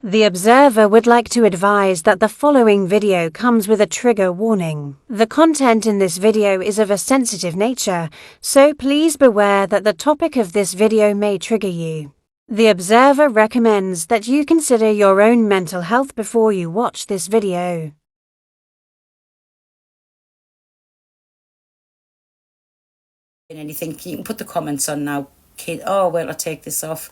The observer would like to advise that the following video comes with a trigger warning. The content in this video is of a sensitive nature, so please beware that the topic of this video may trigger you. The observer recommends that you consider your own mental health before you watch this video. Anything, you can put the comments on now, kid. Oh, well, I'll take this off.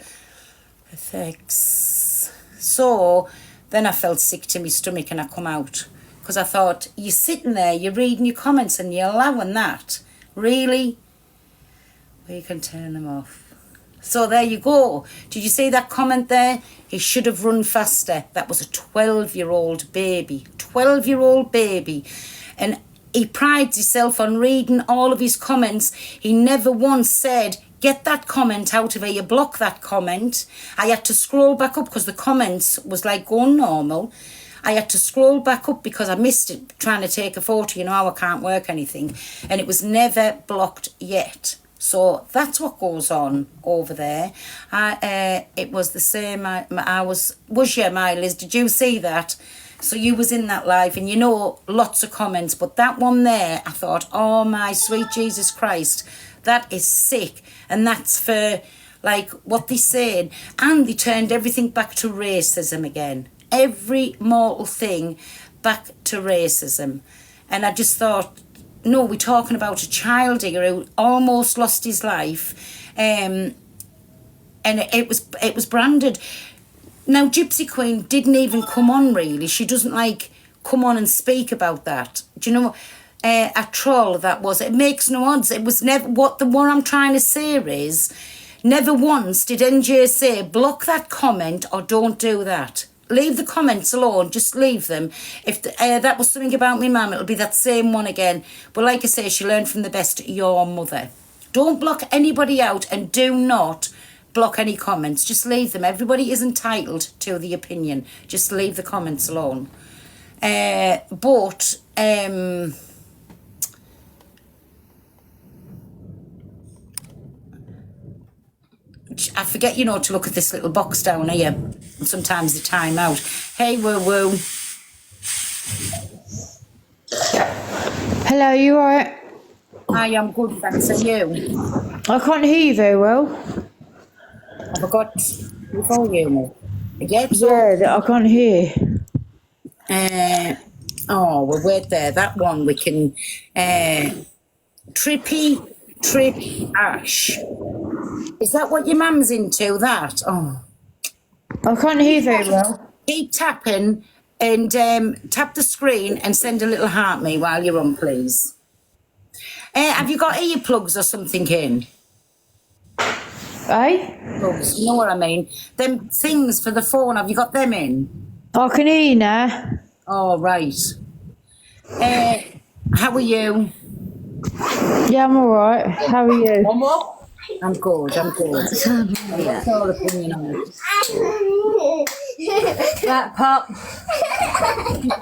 Thanks. So then I felt sick to my stomach and I come out because I thought, you're sitting there, you're reading your comments and you're allowing that. Really? Well, you can turn them off. So there you go. Did you see that comment there? He should have run faster. That was a 12-year-old baby. 12-year-old baby. And he prides himself on reading all of his comments. He never once said, get that comment out of here, block that comment. I had to scroll back up because the comments was like going normal. I had to scroll back up because I missed it trying to take a photo. You know how I can't work anything. And it was never blocked yet. So that's what goes on over there. It was the same. Was you, my Liz? Did you see that? So you was in that live and you know lots of comments. But that one there, I thought, oh my sweet Jesus Christ. That is sick. And that's for, like, what they said. And they turned everything back to racism again. Every mortal thing back to racism. And I just thought, no, we're talking about a child here who almost lost his life. And it was branded. Now, Gypsy Queen didn't even come on, really. She doesn't, like, come on and speak about that. Do you know a troll that was? It makes no odds. It was never what I'm trying to say is never once did NJ say block that comment or don't do that. Leave the comments alone. Just leave them. If that was something about me mum, it'll be that same one again. But like I say, she learned from the best, your mother. Don't block anybody out and do not block any comments. Just leave them. Everybody is entitled to the opinion. Just leave the comments alone. I forget, to look at this little box down here. Sometimes the time out. Hey, woo-woo. Hello, you alright? Hi, I'm good, thanks. Are you? I can't hear you very well. Have I got your volume? Yeah, I can't hear. Well, wait there. That one we can... Trippy Trip Ash. Is that what your mum's into, that? Oh. I can't hear very well. Keep tapping and tap the screen and send a little heart me while you're on, please. Have you got earplugs or something in? Eh? You know what I mean? Them things for the phone, have you got them in? I can hear you now. Oh, right. How are you? Yeah, I'm alright. How are you? One more? I'm good. What's your opinion on it? Right, Pop.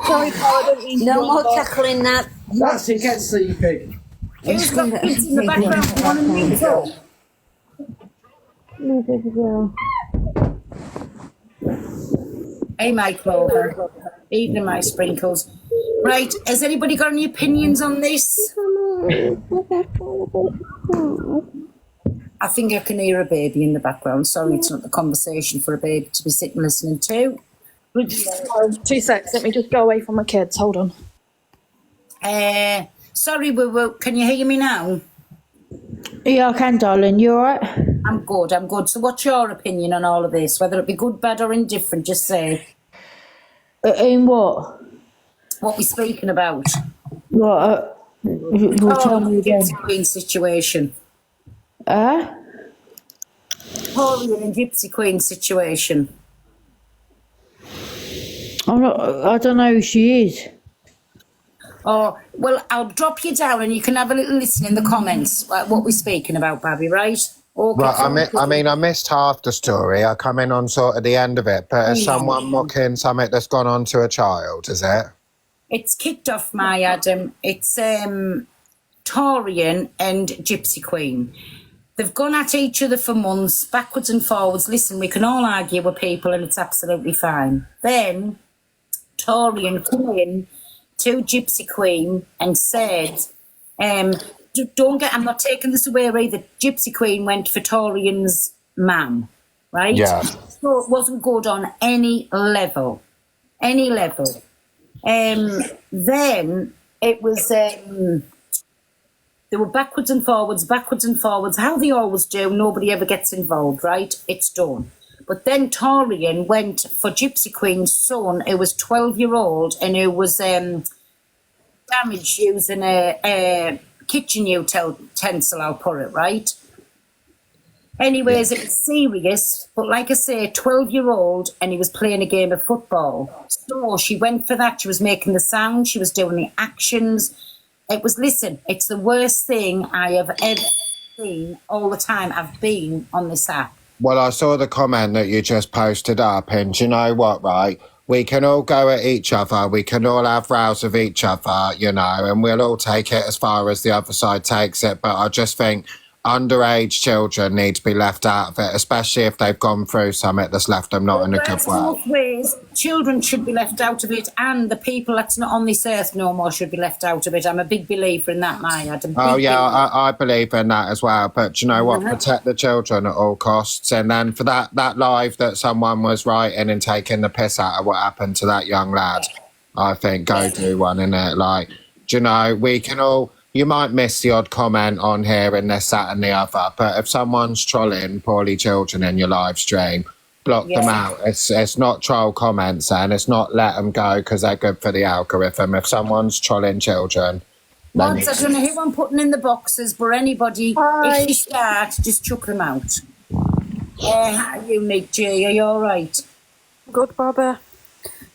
Sorry, Paul, I don't mean No more tackling that. That's it, get sleepy. Who's got kids in the background? One and me too. Hey, my Clover. Evening, my sprinkles. Right, has anybody got any opinions on this? I think I can hear a baby in the background. Sorry, it's not the conversation for a baby to be sitting listening to. 2 secs, let me just go away from my kids. Hold on. Sorry, can you hear me now? Yeah, I can, darling. You alright? I'm good. So what's your opinion on all of this? Whether it be good, bad or indifferent, just say. In what? What we're speaking about. What? Tell me again. Gypsy Queen situation. Taurian and Gypsy Queen situation. I don't know who she is. Oh, well, I'll drop you down and you can have a little listen in the comments, like what we're speaking about, Babby, right? Okay, right, I missed half the story. I come in on sort of the end of it, but is someone mocking something that's gone on to a child, is it? It's kicked off, my Adam. It's Taurian and Gypsy Queen. They've gone at each other for months, backwards and forwards. Listen, we can all argue with people and it's absolutely fine. Then Taurian came in to Gypsy Queen and said, don't get, I'm not taking this away either. Gypsy Queen went for Taurian's mum, right? Yeah. So it wasn't good on any level. Any level. Then it was, they were backwards and forwards, how they always do. Nobody ever gets involved, right? It's done. But then Taurian went for Gypsy Queen's son, who was 12-year-old and who was damaged using a kitchen utensil, I'll put it, right? Anyways, it was serious, but like I say, 12-year-old, and he was playing a game of football. So she went for that. She was making the sound. She was doing the actions. It was, listen, it's the worst thing I have ever seen all the time I've been on this app. Well, I saw the comment that you just posted up, and do you know what, right? We can all go at each other. We can all have rows with each other, you know, and we'll all take it as far as the other side takes it. But I just think underage children need to be left out of it, especially if they've gone through something that's left them not in a good way. Both ways, children should be left out of it, and the people that's not on this earth no more should be left out of it. I'm a big believer in that, Maya. Oh, yeah, I believe in that as well. But do you know what? Protect the children at all costs. And then for that live that someone was writing and taking the piss out of what happened to that young lad, I think go do one, innit? Like, do you know, we can all... You might miss the odd comment on here and this, that and the other, but if someone's trolling poorly children in your live stream, block them out. It's not troll comments and it's not let them go because they're good for the algorithm. If someone's trolling children... Once, I don't know who I'm putting in the boxes, but anybody, if you start, just chuck them out. How are you, Nick G? Are you all right? Good, Barbara.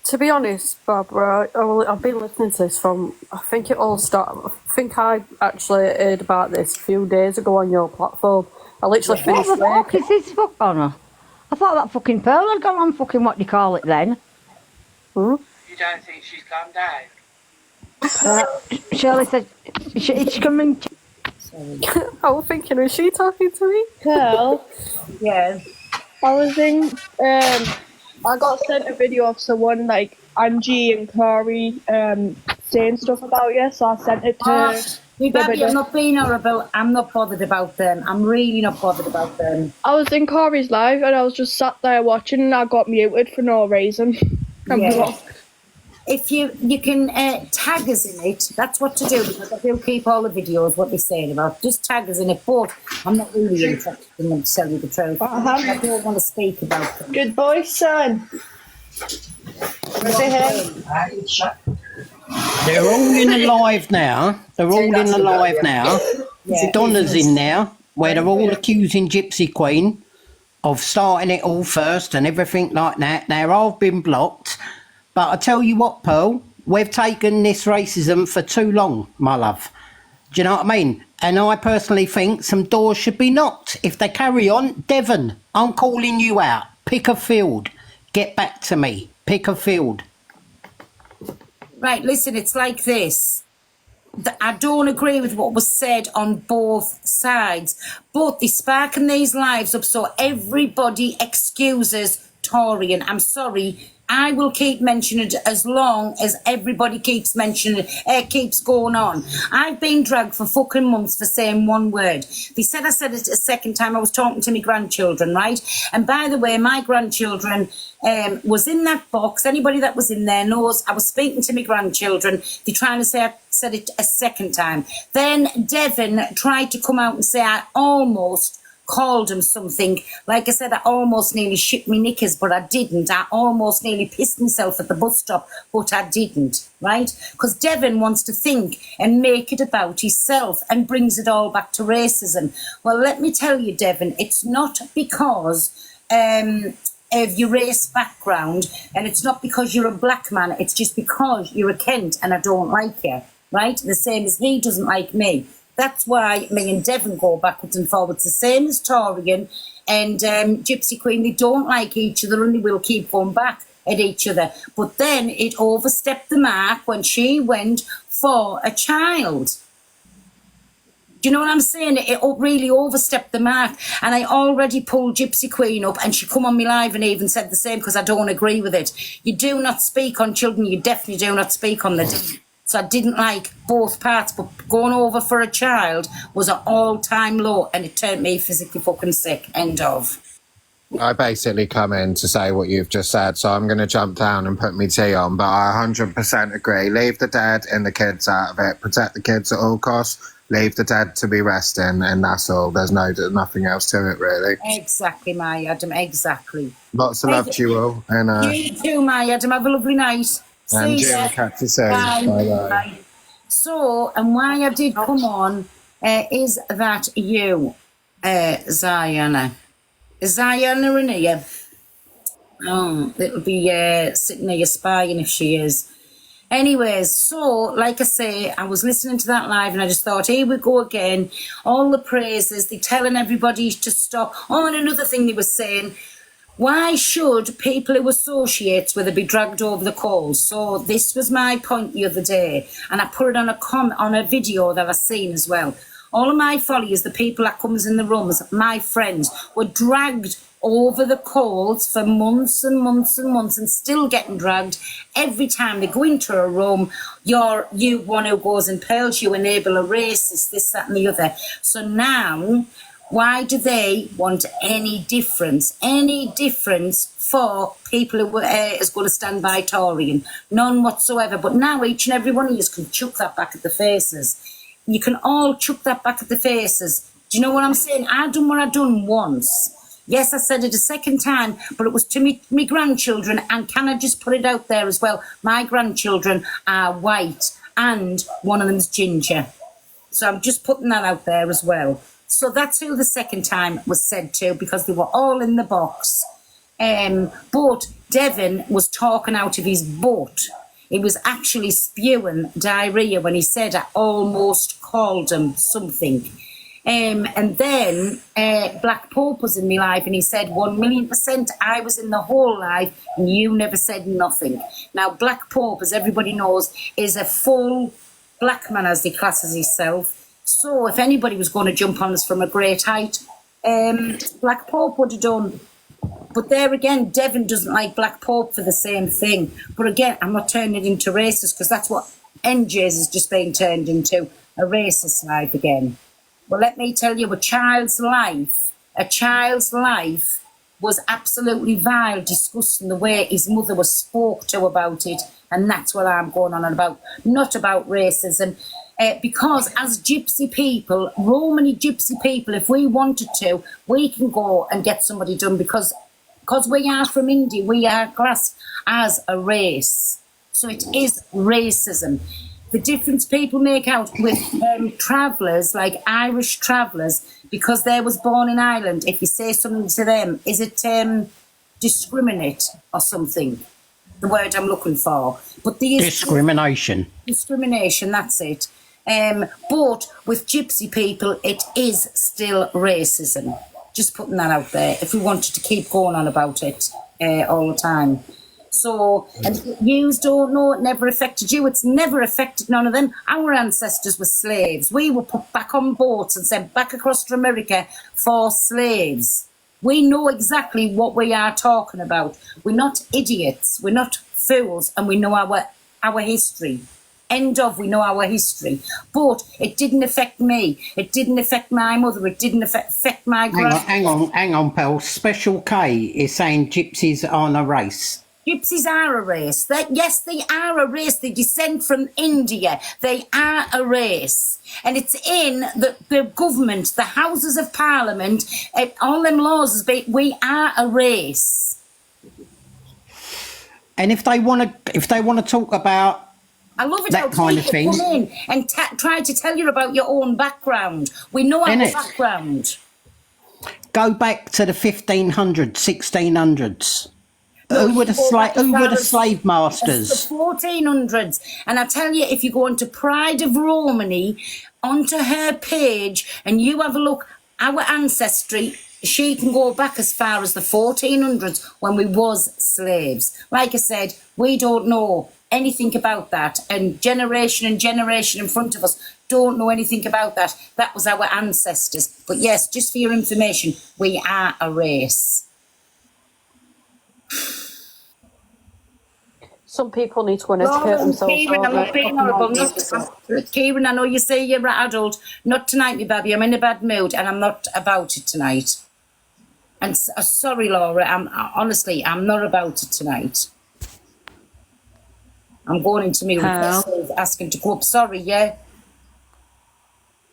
To be honest, Barbara, I've been listening to this from, I think it all started, I think I actually heard about this a few days ago on your platform. I literally finished What the fuck work. is this fuck on her? I thought that fucking Pearl had gone on fucking what do you call it then? You don't think she's calmed down? Shirley said it's coming. I was thinking, is she talking to me? Pearl, Yeah. I was in, I got sent a video of someone like Angie and Corey saying stuff about you, so I sent it to Me baby, I'm not being horrible. I'm not bothered about them. I'm really not bothered about them. I was in Corey's live and I was just sat there watching and I got muted for no reason. Yeah. If you can tag us in it, that's what to do, because I do keep all the videos, what they're saying about. Just tag us in it, but I'm not really interested in them, to tell you the truth. I don't want to speak about them. Good boy, son. They're all in the live now. Yeah. Donna's in there, where they're all accusing Gypsy Queen of starting it all first and everything like that. Now, I've been blocked, but I tell you what, Pearl, we've taken this racism for too long, my love. Do you know what I mean? And I personally think some doors should be knocked. If they carry on, Devon, I'm calling you out. Pick a field. Get back to me. Pick a field. Right, listen, it's like this. I don't agree with what was said on both sides, but they're sparking these lives up so everybody excuses Taurian. I'm sorry, I will keep mentioning it as long as everybody keeps mentioning it, keeps going on. I've been dragged for fucking months for saying one word. They said I said it a second time. I was talking to my grandchildren, right? And by the way, my grandchildren was in that box. Anybody that was in there knows I was speaking to my grandchildren. They're trying to say I said it a second time. Then Devon tried to come out and say I almost called him something. Like I said, I almost nearly shit me knickers, but I didn't. I almost nearly pissed myself at the bus stop, but I didn't, right? Because Devon wants to think and make it about himself and brings it all back to racism. Well, let me tell you, Devon, it's not because of your race background, and it's not because you're a black man, it's just because you're a Kent and I don't like you, right? The same as he doesn't like me. That's why me and Devon go backwards and forwards, the same as Taurian and Gypsy Queen. They don't like each other and they will keep going back at each other. But then it overstepped the mark when she went for a child. Do you know what I'm saying? It really overstepped the mark. And I already pulled Gypsy Queen up, and she come on me live and even said the same, because I don't agree with it. You do not speak on children. You definitely do not speak on the day. So I didn't like both parts, but going over for a child was an all-time low, and it turned me physically fucking sick. End of. I basically come in to say what you've just said, so I'm going to jump down and put my tea on, but I 100% agree. Leave the dead and the kids out of it. Protect the kids at all costs. Leave the dead to be resting, and that's all. There's nothing else to it, really. Exactly, my Adam, exactly. Lots of love to you all. And you too, my Adam. Have a lovely night. and See you, ya. catch you soon. Bye. Bye-bye. Bye. So, and why I did come on is that you, Ziona. Is Ziona in here? Oh, it'll be sitting there spying if she is. Anyways, so, like I say, I was listening to that live and I just thought, here we go again. All the praises, they're telling everybody to stop. Oh, and another thing they were saying, why should people who associate with it be dragged over the coals? So this was my point the other day, and I put it on a video that I seen as well. All of my followers, the people that comes in the rooms, my friends, were dragged over the coals for months and months and months, and still getting dragged every time they go into a room. You one who goes and pearls, you enable a racist, this, that, and the other. So now, why do they want any difference for people who is going to stand by Taurian? None whatsoever. But now each and every one of you can chuck that back at the faces. You can all chuck that back at the faces. Do you know what I'm saying? I done what I done once. Yes, I said it a second time, but it was to me grandchildren. And can I just put it out there as well? My grandchildren are white and one of them's ginger. So I'm just putting that out there as well. So that's who the second time was said to, because they were all in the box. But Devon was talking out of his butt. He was actually spewing diarrhea when he said I almost called him something. And then Black Pope was in my life and he said 1,000,000% I was in the whole life and you never said nothing. Now Black Pope, as everybody knows, is a full black man as he classes himself. So if anybody was going to jump on us from a great height, Black Pope would have done. But there again, Devon doesn't like Black Pope for the same thing. But again, I'm not turning it into racist, because that's what NJ's has just been turned into, a racist life again. Well, let me tell you, a child's life was absolutely vile, disgusting, the way his mother was spoke to about it. And that's what I'm going on about, not about racism. Because as gypsy people, Romany gypsy people, if we wanted to, we can go and get somebody done, because we are from India, we are classed as a race. So it is racism. The difference people make out with travellers, like Irish travellers, because they was born in Ireland, if you say something to them, is it discriminate or something? The word I'm looking for. But the Discrimination. Discrimination, that's it. But with gypsy people, it is still racism. Just putting that out there, if we wanted to keep going on about it all the time. So, and you don't know, it never affected you. It's never affected none of them. Our ancestors were slaves. We were put back on boats and sent back across to America for slaves. We know exactly what we are talking about. We're not idiots. We're not fools, and we know our history. End of, we know our history. But it didn't affect me. It didn't affect my mother. It didn't affect my grandmother. Hang on, pal. Special K is saying gypsies aren't a race. Gypsies are a race. Yes, they are a race. They descend from India. They are a race. And it's in the government, the Houses of Parliament, all them laws, we are a race. And if they want to talk about I love it that how kind of people thing, come in and try to tell you about your own background. We know our background. Go back to the 1500s, 1600s. Who were the slave masters? The 1400s. And I tell you, if you go onto Pride of Romany, onto her page, and you have a look, our ancestry, she can go back as far as the 1400s when we was slaves. Like I said, we don't know anything about that, and generation in front of us don't know anything about that. That was our ancestors. But yes, just for your information, we are a race. Some people need to go and educate themselves. Kieran, I'm not being horrible. Kieran, I know you say you're an adult. Not tonight, me baby. I'm in a bad mood, and I'm not about it tonight. And sorry, Laura. Honestly, I'm not about it tonight. I'm going into me asking to go up. Sorry, yeah.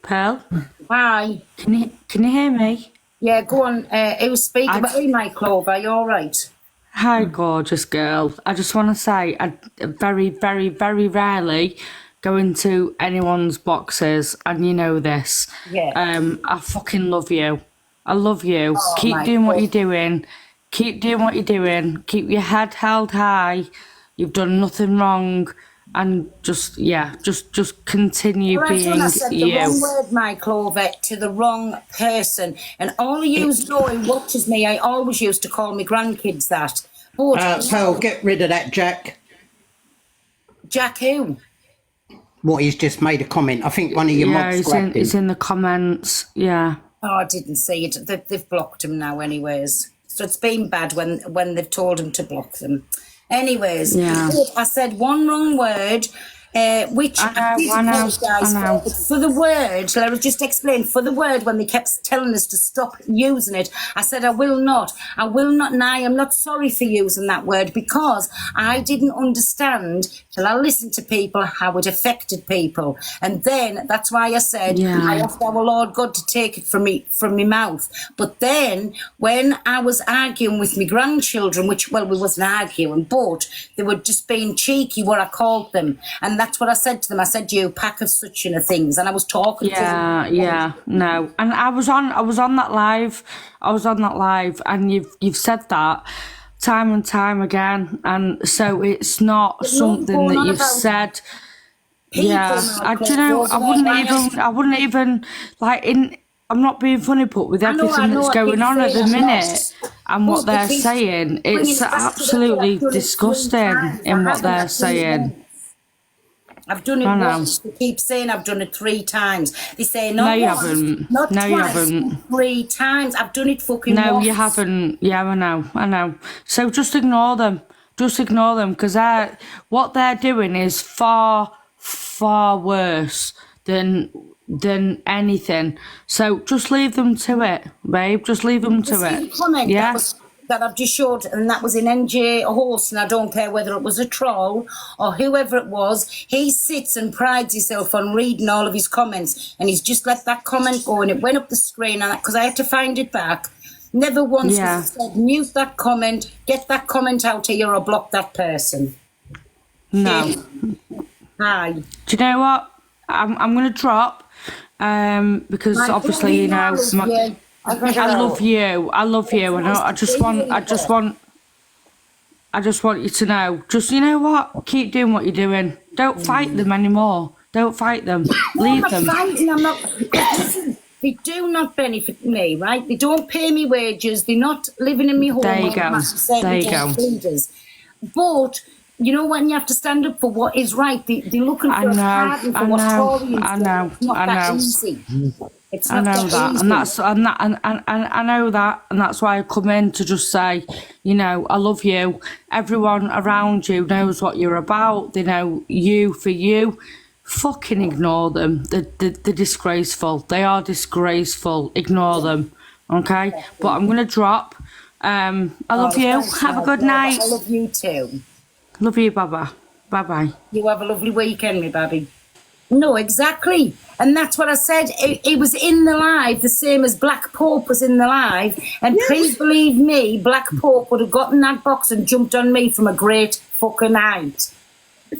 Pearl? Hi. Can you hear me? Yeah, go on. Who's speaking? Hey, my Clover, you all right? Hi, gorgeous girl. I just want to say I very, very, very rarely go into anyone's boxes, and you know this. Yeah. I fucking love you. I love you. Oh, Keep doing what you're doing. Keep doing what you're doing. Keep your head held high. You've done nothing wrong. And just continue being I said you. the wrong word, my Clover, to the wrong person. And all of you know who watches me, I always used to call my grandkids that. But Pearl, get rid of that, Jack. Jack who? What, he's just made a comment. I think one of your mods grabbed him. It's in the comments, yeah. Oh, I didn't see it. They've blocked him now anyways. So it's been bad when they've told him to block them. Anyways, yeah. I said one wrong word, which I apologise for the word. Let me just explain. For the word, when they kept telling us to stop using it, I said I will not, and I am not sorry for using that word, because I didn't understand till I listened to people how it affected people, and then that's why I said I asked our Lord God to take it from my mouth. But then when I was arguing with my grandchildren, which, well, we wasn't arguing, but they were just being cheeky, what I called them, and that's what I said to them. I said, you pack of such and a things, and I was talking to them. No. And I was on that live. And you've said that time and time again, and so it's not something that you've said. I wouldn't even I'm not being funny, but with everything that's going on at the minute and what they're saying, it's absolutely disgusting in what they're saying. I've done it once. They keep saying I've done it 3 times. They say no, you haven't. Not no, twice, you haven't. 3 times. I've done it fucking No, once. you haven't. Yeah, I know. So just ignore them. Because what they're doing is far, far worse than anything. So just leave them to it, babe. Just leave them to it. Comment that I've just showed, and that was in NJ Horse, and I don't care whether it was a troll or whoever it was. He sits and prides himself on reading all of his comments, and he's just let that comment go, and it went up the screen, and because I had to find it back. Never once was it said, mute that comment, get that comment out here, or block that person. No. Hi. Do you know what? I'm going to drop, because obviously, you know, I love you, and I just want you to know, you know what, keep doing what you're doing. Don't fight them anymore. Don't fight them. Leave them. I'm not. Listen, they do not benefit me, right? They don't pay me wages. They're not living in my home. There you go. There you go. Leaders. But you know, when you have to stand up for what is right, they're looking for a pardon for what Taurians do. It's not that easy. It's not that easy. I know that, and that's why I come in to just say, you know, I love you. Everyone around you knows what you're about. They know you for you. Fucking ignore them. They're disgraceful. They are disgraceful. Ignore them. Okay? But I'm gonna drop. I love you. Have a good night. I love you too. Love you, Baba. Bye-bye. You have a lovely weekend, me baby. No, exactly. And that's what I said. It was in the live, the same as Black Pope was in the live. And please believe me, Black Pope would have gotten that box and jumped on me from a great fucking height.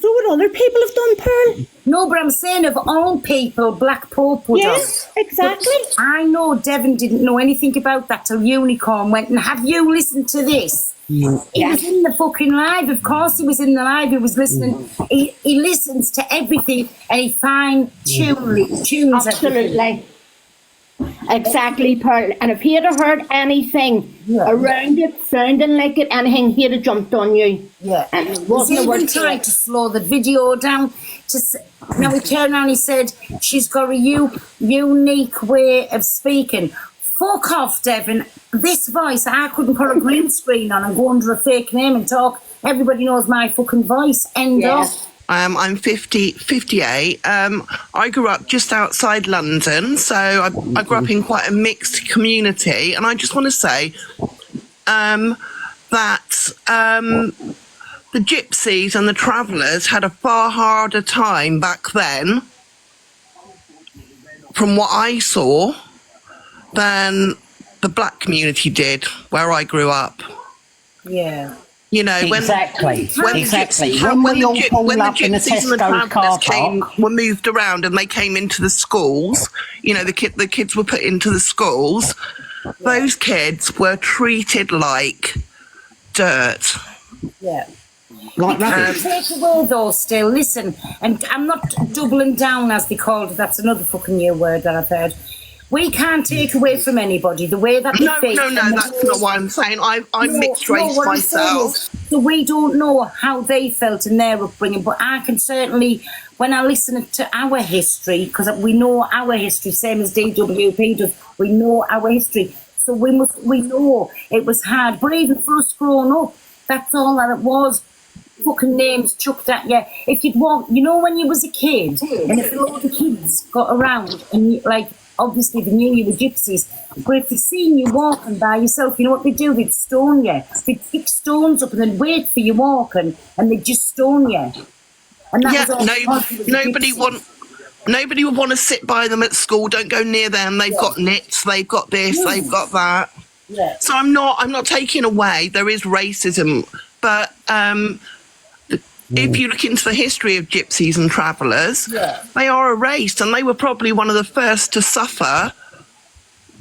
So what other people have done, Pearl? No, but I'm saying of all people, Black Pope would have. Yes, exactly. But I know Devon didn't know anything about that till Unicorn went, and have you listened to this? He was in the fucking live. Of course he was in the live. He was listening. He listens to everything, and he tunes Absolutely. everything. Exactly, Pearl. And if he'd have heard anything around it, sounding like it, anything, he'd have jumped on you. Yeah. And it He's wasn't a even word tried to slow the video down. Now he turned around and he said, she's got a unique way of speaking. Fuck off, Devin. This voice, I couldn't put a green screen on and go under a fake name and talk. Everybody knows my fucking voice. End of. I'm 58. I grew up just outside London, so I grew up in quite a mixed community, and I just want to say that the gypsies and the travellers had a far harder time back then, from what I saw, than the black community did where I grew up. Yeah. You know, exactly. When the gypsies and the travellers were moved around and they came into the schools, you know, the kids were put into the schools, those kids were treated like dirt. Yeah. Like rubbish. Take away though still, listen, and I'm not doubling down as they called it, that's another fucking new word that I've heard. We can't take away from anybody the way that they think. No, that's not what I'm saying. I'm mixed race myself. So we don't know how they felt in their upbringing, but I can certainly, when I listen to our history, because we know our history, same as DWP does, we know our history. So we know it was hard, but even for us growing up, that's all that it was. Fucking names chucked at you. If you'd walk, you know, when you was a kid, and if a load of kids got around and like, obviously they knew you were gypsies, but if they seen you walking by yourself, you know what they do? They'd stone you. They'd pick stones up and then wait for you walking, and they'd just stone you. And that was nobody would want to sit by them at school. Don't go near them. They've got nits. They've got this. They've got that. Yeah. So I'm not taking away. There is racism, but if you look into the history of gypsies and travellers, they are a race, and they were probably one of the first to suffer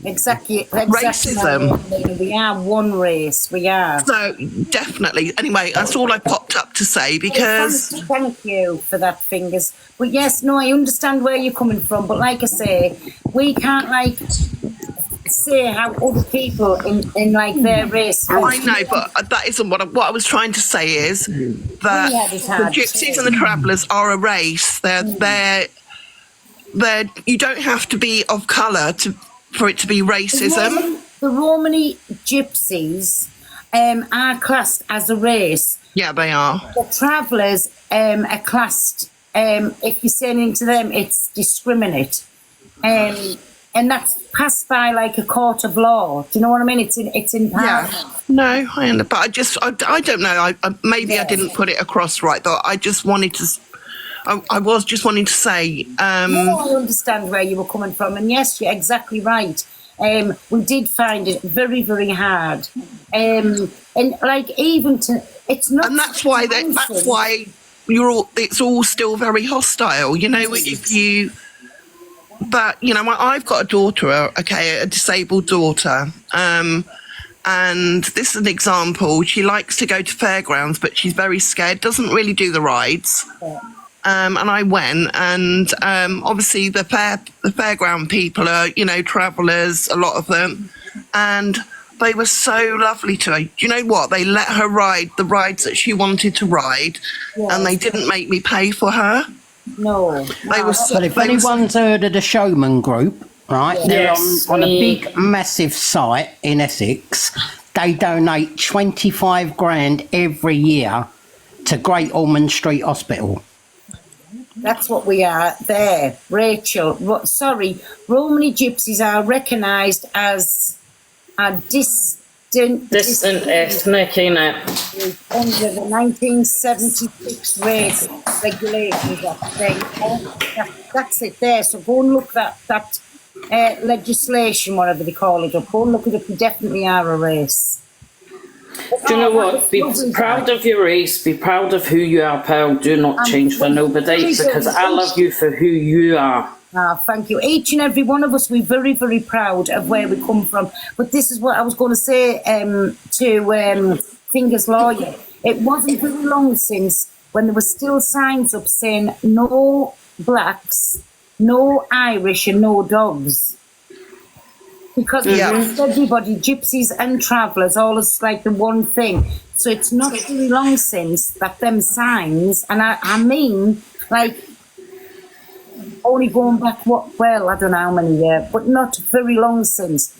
exactly racism. We are one race. We are. So definitely. Anyway, that's all I popped up to say, because thank you for that, Fingers. But yes, no, I understand where you're coming from. But like I say, we can't like say how other people in like their race. I know, but that isn't what I was trying to say. Is that the gypsies and the travellers are a race? They're you don't have to be of colour for it to be racism. The Romani gypsies are classed as a race. Yeah, they are. The travellers are classed. If you're saying into them, it's discriminate. And that's passed by like a court of law. Do you know what I mean? It's in power. Yeah. No, I understand. But I don't know. Maybe I didn't put it across right. Though I just wanted to. I was just wanting to say. No, I understand where you were coming from, and yes, you're exactly right. We did find it very, very hard, and like even to it's not. And that's why you're all. It's all still very hostile. You know, if you. But, you know, I've got a daughter, a disabled daughter, and this is an example. She likes to go to fairgrounds, but she's very scared, doesn't really do the rides. And I went, and obviously the fairground people are, you know, travellers, a lot of them, and they were so lovely to her. Do you know what? They let her ride the rides that she wanted to ride, and they didn't make me pay for her. No. But if anyone's heard of the Showman Group, right, they're on a big, massive site in Essex. They donate 25 grand every year to Great Ormond Street Hospital. That's what we are there, Rachel. Romani gypsies are recognised as a distant ethnic, innit? Under the 1976 race regulations, I think. That's it there. So go and look that legislation, whatever they call it up. Go and look it up. You definitely are a race. Do you know what? Be proud of your race. Be proud of who you are, Pearl. Do not change for nobody, because I love you for who you are. Thank you. Each and every one of us, we're very, very proud of where we come from. But this is what I was going to say to Fingers Lawyer. It wasn't very long since when there were still signs up saying no blacks, no Irish and no dogs. Because everybody, gypsies and travellers, all is like the one thing. So it's not very long since that them signs, and I mean, like, only going back, well, I don't know how many years, but not very long since.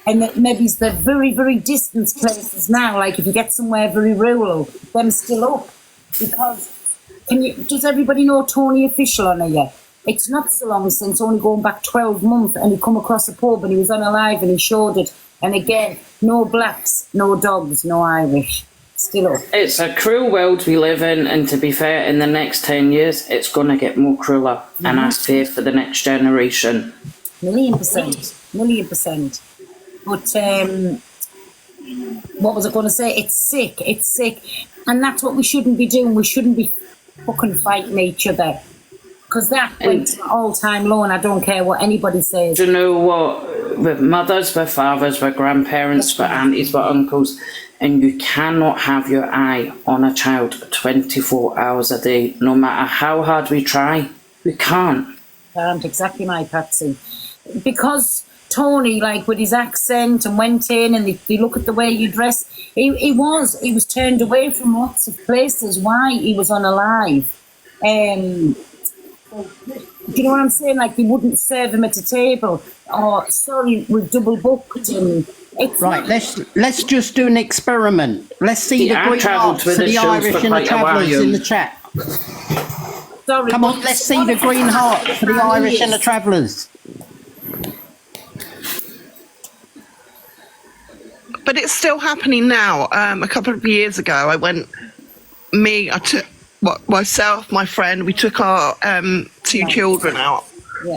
And that maybe it's the very, very distant places now, like if you get somewhere very rural, them still up. Because, does everybody know Tony Official on here? It's not so long since, only going back 12 months, and he come across a pub and he was on a live and he showed it. And again, no blacks, no dogs, no Irish. Still up. It's a cruel world we live in, and to be fair, in the next 10 years, it's going to get more crueler. And I fear for the next generation. 1,000,000%. 1,000,000%. But what was I going to say? It's sick. It's sick. And that's what we shouldn't be doing. We shouldn't be fucking fighting each other. Because that went to all-time low, and I don't care what anybody says. Do you know what? With mothers, with fathers, with grandparents, with aunties, with uncles, and you cannot have your eye on a child 24 hours a day, no matter how hard we try. We can't. Can't, exactly, my Patsy. Because Tony, like, with his accent, and went in, and they look at the way you dress, he was turned away from lots of places. Why? He was on a live. Do you know what I'm saying? Like, they wouldn't serve him at a table. Or, sorry, we've double booked him. Right, let's just do an experiment. Let's see the green hearts for the Irish and the travellers in the chat. Sorry, come on, let's see the green heart for the Irish and the travellers. But it's still happening now. A couple of years ago, I took myself, my friend, we took our 2 children out,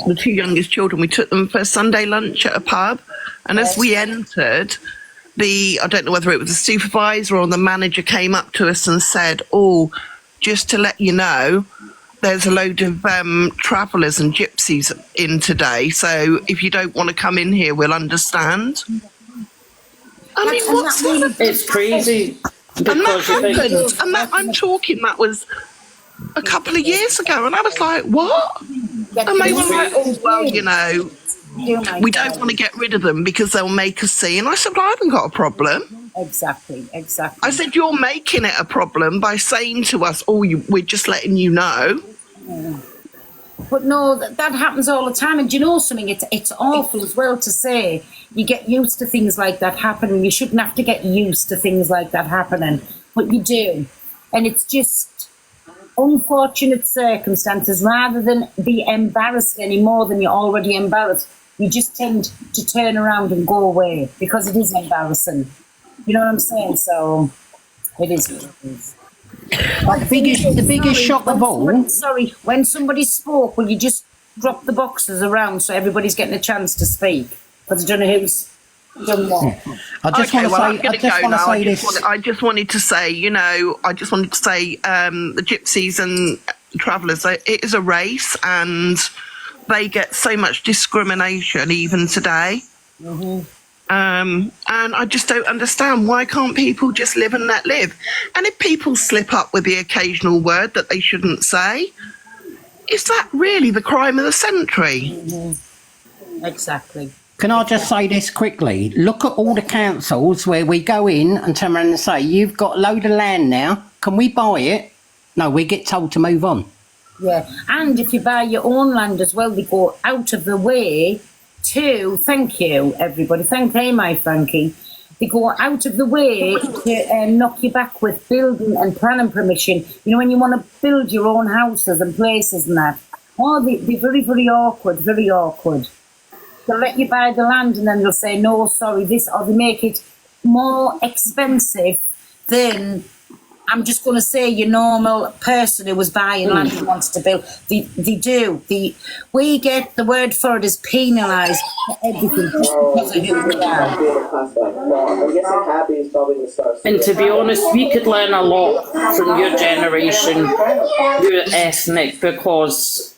the 2 youngest children. We took them for Sunday lunch at a pub, and as we entered, I don't know whether it was the supervisor or the manager, came up to us and said, "Oh, just to let you know, there's a load of travellers and gypsies in today, so if you don't want to come in here, we'll understand." I mean, what's that? It's crazy. And that happened, and I'm talking, that was a couple of years ago, and I was like, what? And they were like, oh, well, you know, we don't want to get rid of them because they'll make a scene. I said, well, I haven't got a problem. Exactly. I said, you're making it a problem by saying to us, oh, we're just letting you know. Yeah. But no, that happens all the time. And do you know something? It's awful as well to say. You get used to things like that happening. You shouldn't have to get used to things like that happening. But you do. And it's just unfortunate circumstances. Rather than be embarrassed any more than you're already embarrassed, you just tend to turn around and go away because it is embarrassing. You know what I'm saying? So it is what it is. Like the biggest shock of all. When somebody spoke, will you just drop the boxes around so everybody's getting a chance to speak? Because I don't know who's done what. I just want to say this. I just wanted to say, the gypsies and travellers, it is a race, and they get so much discrimination even today. And I just don't understand, why can't people just live and let live? And if people slip up with the occasional word that they shouldn't say, is that really the crime of the century? Exactly. Can I just say this quickly? Look at all the councils where we go in and turn around and say, you've got a load of land now, can we buy it? No, we get told to move on. Yeah, and if you buy your own land as well, they go out of the way to, thank you, everybody. Hey, my Frankie. They go out of the way to knock you back with building and planning permission. You know, when you want to build your own houses and places and that. Oh, they're very, very awkward, very awkward. They'll let you buy the land and then they'll say, no, sorry, this, or they make it more expensive than, I'm just going to say, your normal person who was buying land and wants to build. They do. We get, the word for it is penalised for everything just because of who we are. And to be honest, we could learn a lot from your generation, your ethnic, because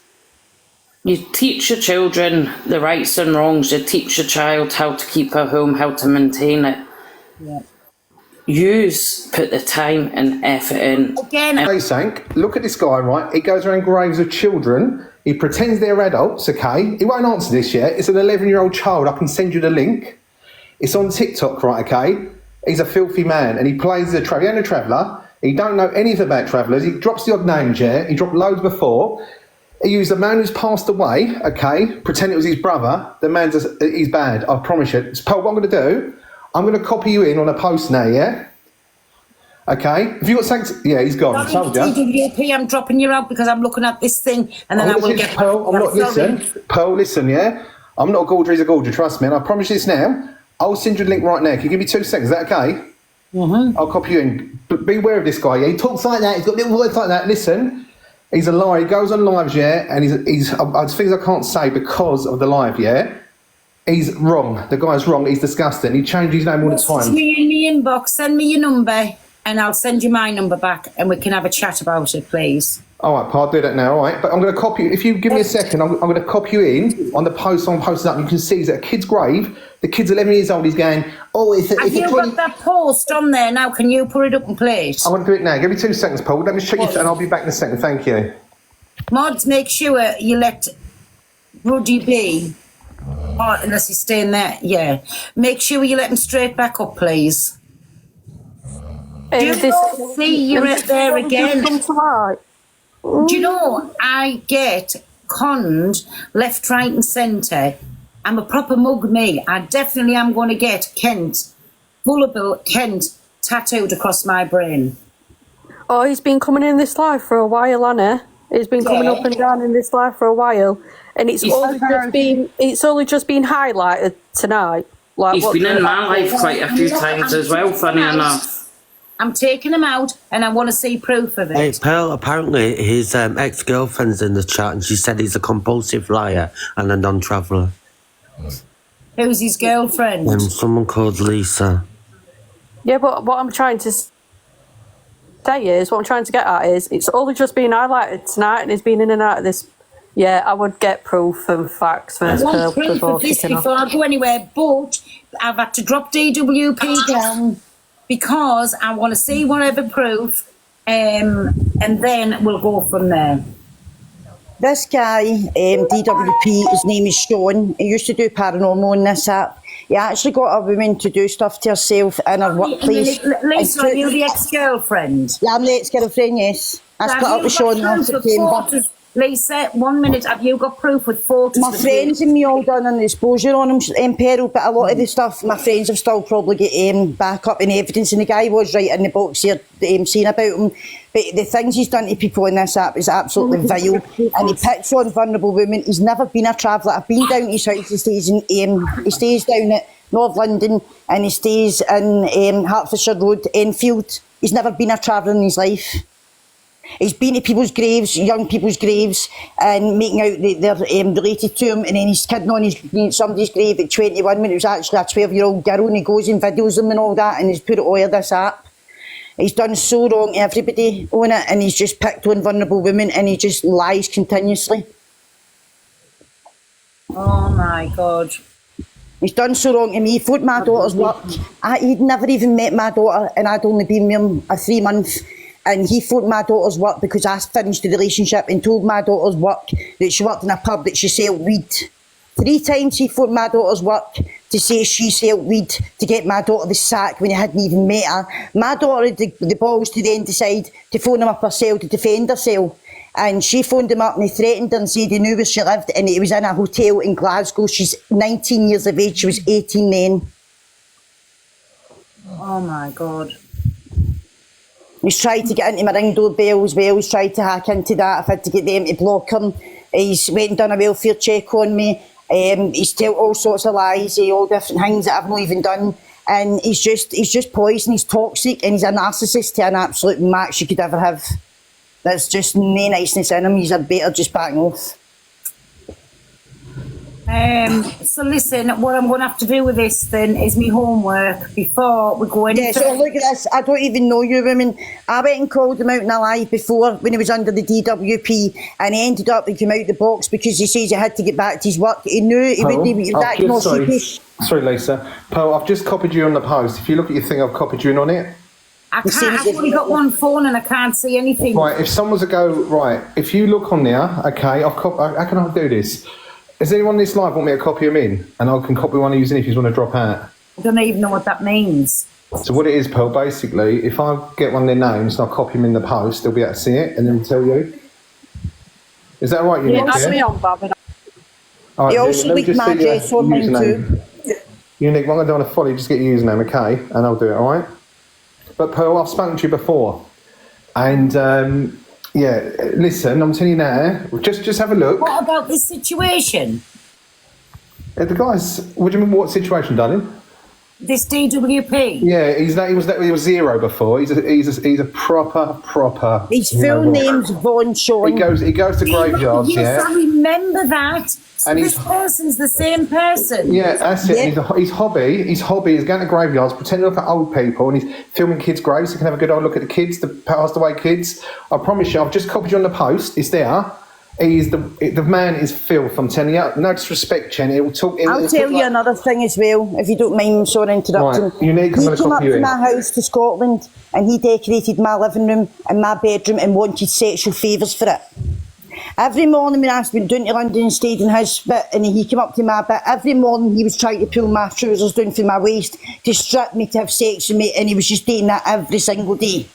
you teach your children the rights and wrongs, you teach your child how to keep a home, how to maintain it. Yeah. Put the time and effort in. Again, Hey, Sank, look at this guy, right? He goes around graves of children He pretends they're adults, okay? He won't answer this yet. It's an 11-year-old child. I can send you the link. It's on TikTok, right, okay? He's a filthy man, and he plays the traveller. He ain't a traveller. He don't know anything about travellers. He drops the odd names, yeah? He dropped loads before. He used a man who's passed away, okay? Pretend it was his brother. The man's he's bad, I promise you. So, Paul, what I'm going to do, I'm going to copy you in on a post now, yeah? Okay? If you got something... Yeah, he's gone. I told you. DWP, I'm dropping you out because I'm looking at this thing, and then I will get... Pearl, I'm not... Listen, Pearl, listen, yeah? I'm not a Gaudry, he's a Gaudry, trust me, and I promise you this now. I'll send you the link right now. Can you give me 2 seconds? Is that okay? I'll copy you in. But beware of this guy, yeah? He talks like that. He's got little words like that. Listen, he's a liar. He goes on lives, yeah? And he's things I can't say because of the live, yeah? He's wrong. The guy's wrong. He's disgusting. He changes his name all the time. Send me in the inbox. Send me your number, and I'll send you my number back, and we can have a chat about it, please. All right, Pa, I'll do that now, all right? But I'm going to copy you. If you give me a second, I'm going to copy you in on the post. I'm posting up. You can see he's at a kid's grave. The kid's 11 years old. He's going, oh, it's a... Have you got that post on there now? Can you put it up and play it? I'm going to do it now. Give me 2 seconds, Paul. Let me check you, and I'll be back in a second. Thank you. Mods, make sure you let Ruddy be. Oh, unless he's staying there. Yeah. Make sure you let him straight back up, please. Do you see you're there again? Do you know, I get conned left, right and centre. I'm a proper mug, me. I definitely am going to get Kent, Gullible Kent, tattooed across my brain. Oh, he's been coming in this live for a while, hasn't he? He's been coming up and down in this live for a while. And it's only just been highlighted tonight. Like, he's been in my life quite a few times as well, funny enough. I'm taking him out and I want to see proof of it. Hey, Pearl, apparently his ex-girlfriend's in the chat and she said he's a compulsive liar and a non-traveller. Who's his girlfriend? Someone called Lisa. Yeah, but what I'm trying to say is, what I'm trying to get at is, it's only just been highlighted tonight and he's been in and out of this. Yeah, I would get proof and facts first. I want proof of this before I go anywhere, but I've had to drop DWP down because I want to see whatever proof, and then we'll go from there. This guy, DWP, his name is Sean. He used to do paranormal on this app. He actually got a woman to do stuff to herself in her workplace. Lisa, are you the ex-girlfriend? Yeah, I'm the ex-girlfriend, yes. I split up with Sean last September. Lisa, 1 minute, have you got proof with photos? My friends and me all done an exposure on him, Peril, but a lot of the stuff my friends have still probably got back up in evidence, and the guy was right in the box here saying about him. But the things he's done to people in this app is absolutely vile, and he picks on vulnerable women. He's never been a traveller. I've been down to his house. He stays down at North London, and he stays in Hertfordshire Road, Enfield. He's never been a traveller in his life. He's been to people's graves, young people's graves, and making out that they're related to him, and then he's kidding on somebody's grave at 21 when it was actually a 12-year-old girl, and he goes and videos them and all that, and he's put it all over this app. He's done so wrong to everybody on it, and he's just picked on vulnerable women, and he just lies continuously. Oh my God. He's done so wrong to me. He phoned my daughter's work. He'd never even met my daughter, and I'd only been with him a 3 months. And he phoned my daughter's work because I finished the relationship, and told my daughter's work that she worked in a pub that she sold weed. 3 times he phoned my daughter's work to say she sold weed to get my daughter the sack when he hadn't even met her. My daughter had the balls to then decide to phone him up herself to defend herself. And she phoned him up and he threatened her and said he knew where she lived, and it was in a hotel in Glasgow. She's 19 years of age, she was 18 then. Oh my God. He's tried to get into my ring doorbell as well. He's tried to hack into that. I've had to get them to block him. He's went and done a welfare check on me. He's told all sorts of lies, all different things that I've not even done. And he's just poison. He's toxic, and he's a narcissist to an absolute max you could ever have. There's just no niceness in him. He's better just backing off. So listen, what I'm going to have to do with this then is my homework before we go any further. So look at this, I don't even know you women. I went and called him out in a live before when he was under the DWP, and he ended up, he came out the box because he says he had to get back to his work. He knew he wouldn't be Sorry Lisa. Pearl, I've just copied you on the post. If you look at your thing, I've copied you in on it. I can't. I've only got one phone and I can't see anything. Right, if someone's to go, right, if you look on there, okay, how can I do this? Is anyone in this live want me to copy them in? And I can copy one of you in if you want to drop out. I don't even know what that means. So what it is, Pearl, basically, if I get one of their names and I copy them in the post, they'll be able to see it and then tell you. Is that right, you Yeah, that's me on, Bob. All right, You also leaked my address on mine too. Unique, what I'm going to do on a folly, just get your username, okay? And I'll do it, all right? But Pearl, I've spoken to you before. And, yeah, listen, I'm telling you now, just have a look. What about this situation? The guys, what do you mean, what situation, darling? This DWP? Yeah, he was zero before. He's a proper. His full name's Von Sean. He goes to graveyards. Yes, I remember that. So And this person's the same person. Yeah, that's it. Yeah. His hobby is going to graveyards, pretending to look at old people, and he's filming kids' graves. So he can have a good old look at the kids, the passed away kids. I promise you, I've just copied you on the post. It's there. The man is filth. I'm telling you. No disrespect, Chen. I'll tell you another thing as well, if you don't mind me sorry interrupting. Right, you need he came up to my house to Scotland and he decorated my living room and my bedroom and wanted sexual favours for it. Every morning when I've been down to London and stayed in his bit and he came up to my bit, every morning he was trying to pull my trousers down from my waist to strip me to have sex with me, and he was just doing that every single day.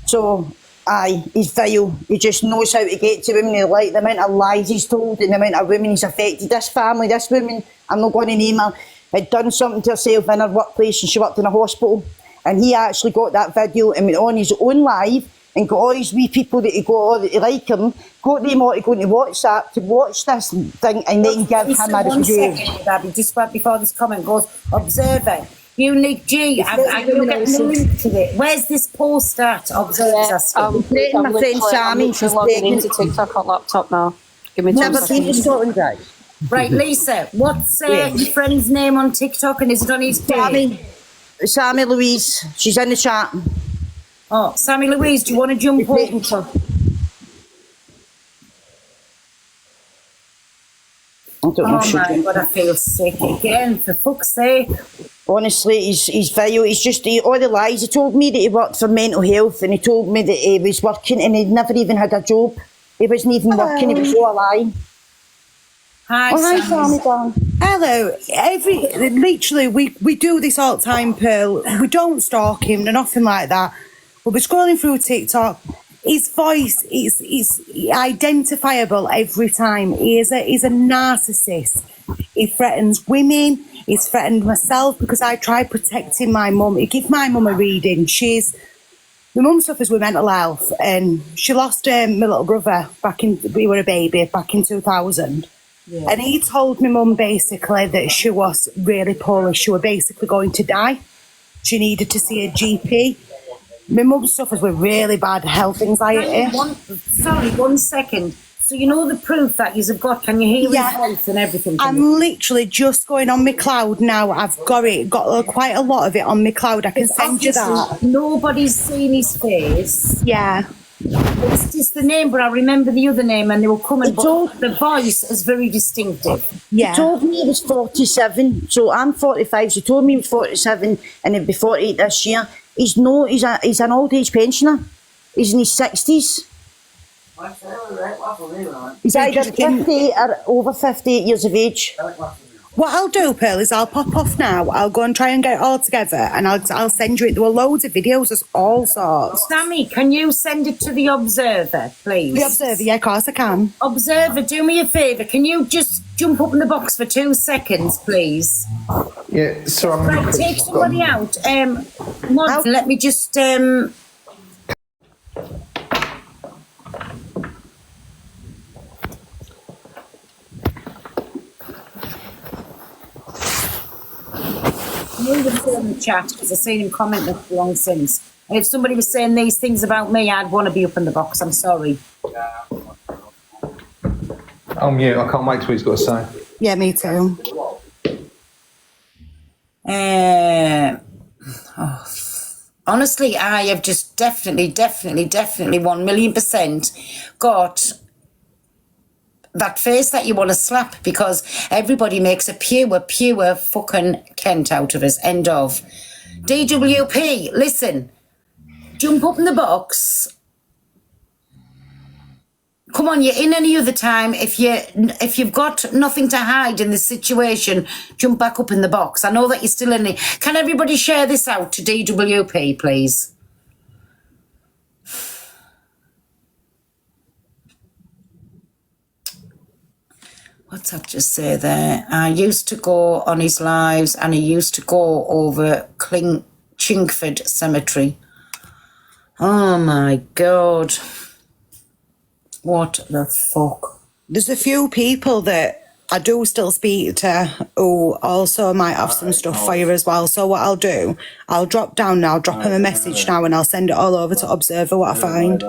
So, aye, he's vile. He just knows how to get to women. Like the amount of lies he's told and the amount of women he's affected. This family, this woman, I'm not going to name her, had done something to herself in her workplace and she worked in a hospital. And he actually got that video and went on his own live and got all these wee people that he got all that like him, got them all to go into WhatsApp to watch this thing and then give him a review. Abby, just before this comment goes, Observer, Unique G, I'm getting the link to it. Where's this post at? Observer's asking. My friend Sammy, she's logging into TikTok on laptop now. Give me 2 Never seen the seconds. Scotland guy. Right, Lisa, what's your friend's name on TikTok and is it on his page? Sammy Louise, she's in the chat. Oh, Sammy Louise, do you want to jump up? Oh my God, I feel sick again, for fuck's sake. Honestly, he's vile. He's just all the lies. He told me that he worked for mental health and he told me that he was working and he'd never even had a job. He wasn't even working, it was all a lie. Hi, hi, Sammy. Hello. Literally, we do this all the time, Pearl. We don't stalk him, nothing like that. We'll be scrolling through TikTok. His voice is identifiable every time. He's a narcissist. He threatens women. He's threatened myself because I tried protecting my mum. He gave my mum a reading. My mum suffers with mental health and she lost my little brother we were a baby, back in 2000. Yeah. And he told my mum basically that she was really poorly. She was basically going to die. She needed to see a GP. My mum suffers with really bad health anxiety. Sorry, 1 second. So you know the proof that you've got, can you hear his voice and everything? I'm literally just going on my cloud now. I've got quite a lot of it on my cloud. I can send you that. Nobody's seen his face. Yeah. It's just the name, but I remember the other name and they were coming, but the voice is very distinctive. Yeah. He told me he was 47, so I'm 45, so he told me he was 47 and he'd be 48 this year. He's an old age pensioner. He's in his 60s. He's either 50 or over 58 years of age. What I'll do, Pearl, is I'll pop off now. I'll go and try and get it all together and I'll send you it. There were loads of videos, there's all sorts. Sammy, can you send it to the Observer, please? The Observer, yeah, of course I can. Observer, do me a favour. Can you just jump up in the box for 2 seconds, please? Yeah, sorry. Right, take somebody out. Let me just... in the chat because I've seen him comment not long since. And if somebody was saying these things about me, I'd want to be up in the box. I'm sorry. I'm mute. I can't wait till he's got to say. Yeah, me too. Honestly, I have just definitely 1,000,000% got that face that you want to slap because everybody makes a pure fucking Kent out of us. End of. DWP, listen. Jump up in the box. Come on, you're in any other time. If you've got nothing to hide in this situation, jump back up in the box. I know that you're still in it. Can everybody share this out to DWP, please? What's that just say there? I used to go on his lives and he used to go over Chingford Cemetery. Oh my God. What the fuck? There's a few people that I do still speak to who also might have some stuff for you as well. So what I'll do, I'll drop down now, drop him a message now, and I'll send it all over to Observer what I find.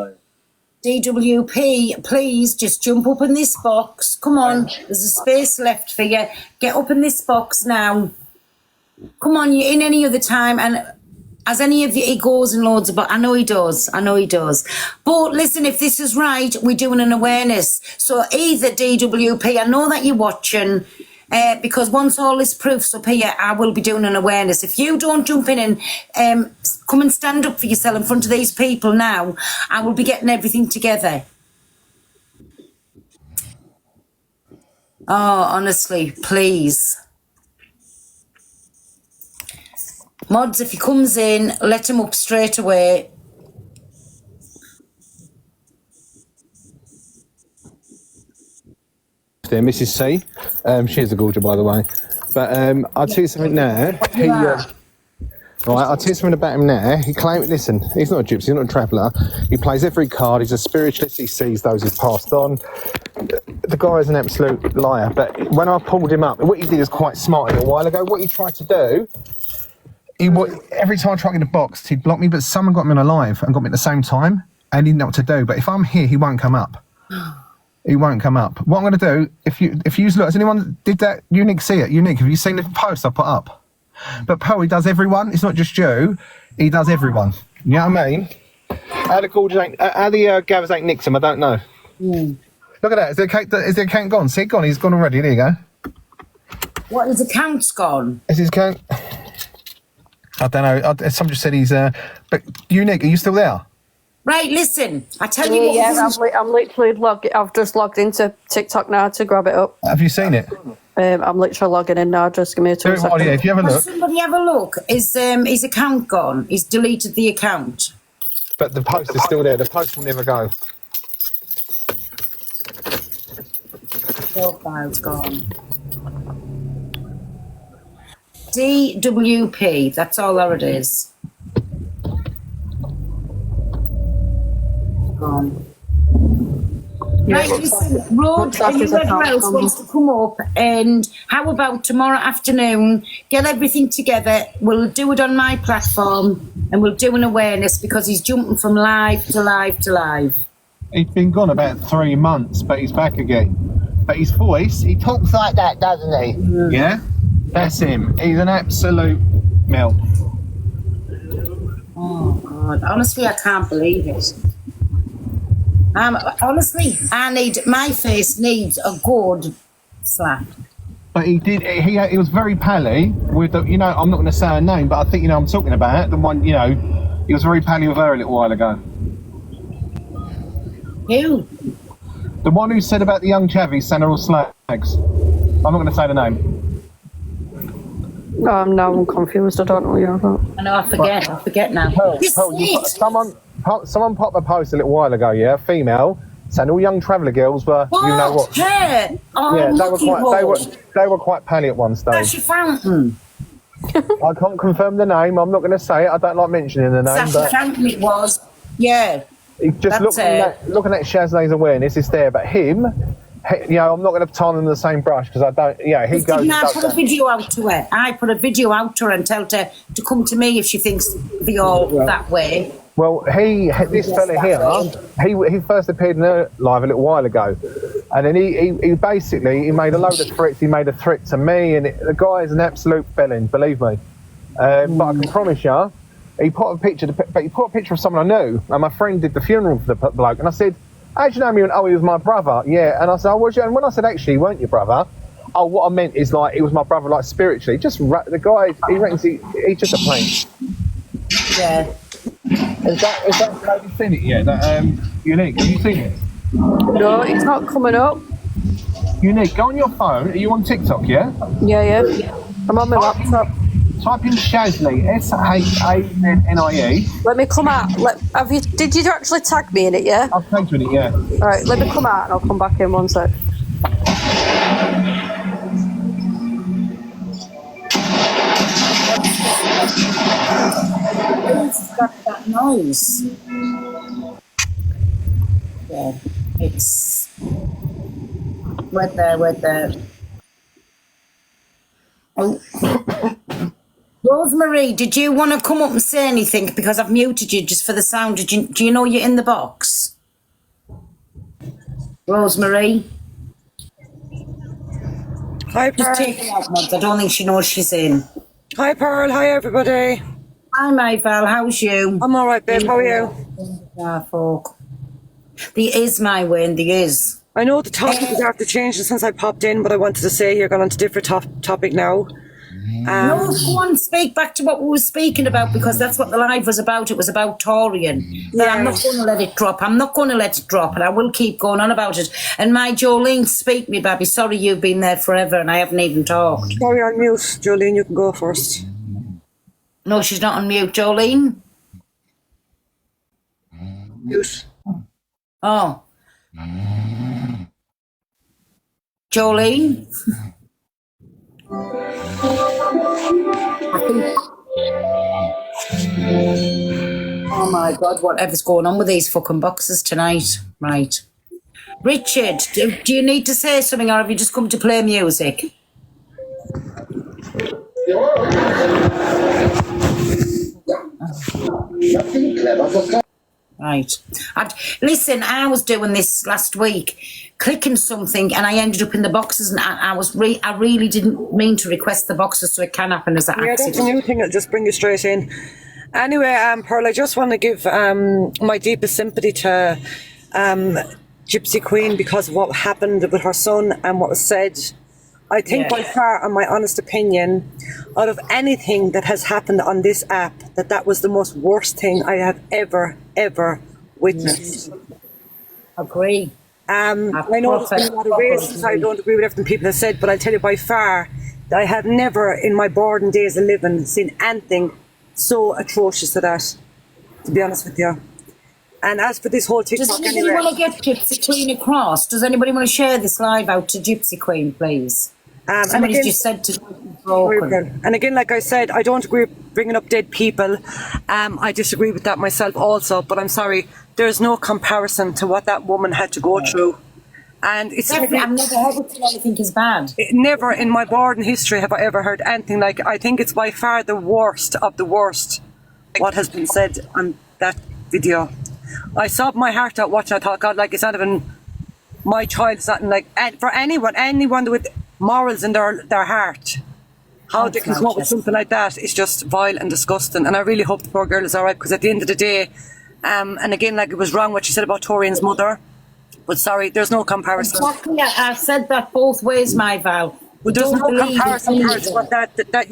DWP, please just jump up in this box. Come on, there's a space left for you. Get up in this box now. Come on, you're in any other time, and as any of you, he goes and loads about. I know he does. But listen, if this is right, we're doing an awareness. So either DWP, I know that you're watching, because once all this proof's up here, I will be doing an awareness. If you don't jump in and come and stand up for yourself in front of these people now, I will be getting everything together. Oh, honestly, please. Mods, if he comes in, let him up straight away. There, Mrs. C. She's a gorgeous, by the way. But I'll tell you something now. Right, I'll tell you something about him now. He claimed, listen, he's not a gypsy, he's not a traveller. He plays every card, he's a spiritualist, he sees those who've passed on. The guy is an absolute liar. But when I pulled him up, what he did is quite smart a little while ago. What he tried to do, every time I tried to get in the box, he'd block me, but someone got me on a live and got me at the same time, and he didn't know what to do. But if I'm here, he won't come up. He won't come up. What I'm going to do, if you look, has anyone did that? Unique, see it? Unique, have you seen the post I put up? But Pearl, he does everyone. It's not just you. He does everyone. You know what I mean? How the Gavers ain't nicked him, I don't know. Look at that. Is the account gone? See it gone? He's gone already. There you go. What, his account's gone? Is his account? I don't know. Someone just said he's... But Unique, are you still there? Right, listen. I tell you what... Yeah, I'm literally I've just logged into TikTok now to grab it up. Have you seen it? I'm literally logging in now. Just give me 2 seconds. Yeah, if you have a look. Somebody have a look. Is his account gone? He's deleted the account. But the post is still there. The post will never go. Profile's gone. DWP. That's all there it is. Gone. Right, listen, Rod, anybody else wants to come up, and how about tomorrow afternoon, get everything together, we'll do it on my platform, and we'll do an awareness, because he's jumping from live to live to live. He's been gone about 3 months, but he's back again. But his voice, he talks like that, doesn't he? Mm. Yeah? That's him. He's an absolute melt. Oh, God. Honestly, I can't believe it. Honestly, my face needs a good slap. But he was very pally with the, I'm not going to say her name, but I think, I'm talking about the one, he was very pally with her a little while ago. Who? The one who said about the young chavvies saying they're all slags. I'm not going to say the name. Now I'm confused, I don't know what you're about. I know, I forget now. Someone popped a post a little while ago, yeah, female, saying all young traveller girls were, what? You know what? Yeah, they were quite pally at one stage. Sashi Fountain. I can't confirm the name. I'm not going to say it. I don't like mentioning the name. Sashi Fountain it was. Yeah. Just looking at Shazlay's awareness, it's there. But him, I'm not going to tie them in the same brush because I don't. Yeah, he goes. I put a video out to her. I put a video out to her and tell her to come to me if she thinks they're all that way. Well, this fella here, he first appeared in her live a little while ago, and then he basically made a load of threats. He made a threat to me, and the guy is an absolute felon, believe me. But I can promise you, he put a picture of someone I knew, and my friend did the funeral for the bloke, and I said, "How do you know me?" And, "Oh, he was my brother." Yeah, and I said, "Oh, was you?" And when I said, "Actually, he weren't your brother," Oh, what I meant is like he was my brother, like spiritually. Just the guy, he reckons he's just a plane. Yeah. Has that lady seen it yet? That Unique, have you seen it? No, it's not coming up. Unique, go on your phone. Are you on TikTok? Yeah. Yeah. I'm on my laptop. Type in Shaznie, Shaznie. Let me come out. Did you actually tag me in it? Yeah. I've tagged you in it. Yeah. All right. Let me come out and I'll come back in 1 sec. That noise. Yeah, it's wait there. Oh. Rosemary, did you want to come up and say anything? Because I've muted you just for the sound. Do you know you're in the box? Rosemary? Hi, Pearl. Just take her out, Mods. I don't think she knows she's in. Hi, Pearl. Hi, everybody. Hi, my Val. How's you? I'm all right, babe. How are you? Folk. The is my win. The is. I know the topic is after changing since I popped in, but I wanted to say you're going on to a different topic now. No, go on, speak back to what we were speaking about, because that's what the live was about. It was about Taurian. But I'm not going to let it drop. I'm not going to let it drop, and I will keep going on about it. And my Jolene, speak me, baby. Sorry you've been there forever and I haven't even talked. Sorry, on mute. Jolene, you can go first. No, she's not on mute. Jolene? Mute. Oh. Jolene? Oh my God, whatever's going on with these fucking boxes tonight. Right. Richard, do you need to say something, or have you just come to play music? Right. Listen, I was doing this last week, clicking something, and I ended up in the boxes, and I really didn't mean to request the boxes, so it can happen as an accident. Yeah, that's a new thing that'll just bring you straight in. Anyway, Pearl, I just want to give my deepest sympathy to Gypsy Queen because of what happened with her son and what was said. I think by far, in my honest opinion, out of anything that has happened on this app, that was the most worst thing I have ever witnessed. Agree. I know there's been a lot of racism. I don't agree with everything people have said, but I tell you by far, I have never in my boredom days of living seen anything so atrocious to that, to be honest with you. And as for this whole TikTok, does anybody want to get Gypsy Queen across? Does anybody want to share this live out to Gypsy Queen, please? Somebody's just said to broken. And again, like I said, I don't agree with bringing up dead people. I disagree with that myself also, but I'm sorry, there's no comparison to what that woman had to go through. And it's I've never heard anything as bad. Never in my boarding history have I ever heard anything like it. I think it's by far the worst of the worst what has been said on that video. I sobbed my heart out watching. I thought, God, like, it's not even my child. It's not like, for anyone with morals in their heart, how they can come up with something like that is just vile and disgusting. And I really hope the poor girl is all right, because at the end of the day, and again, like, it was wrong what she said about Taurian's mother, but sorry, there's no comparison. Exactly, I've said that both ways, my Val. But there's no comparison to that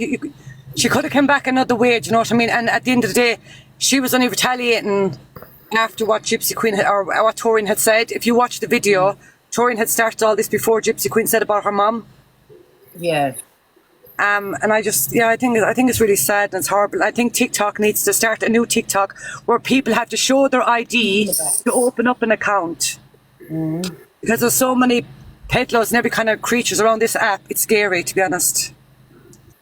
she could have come back another way, do you know what I mean? And at the end of the day, she was only retaliating after what Gypsy Queen had, or what Taurian had said. If you watch the video, Taurian had started all this before Gypsy Queen said about her mum. Yeah. And I think it's really sad and it's horrible. I think TikTok needs to start a new TikTok where people have to show their ID to open up an account. Because there's so many peddlers and every kind of creatures around this app. It's scary, to be honest.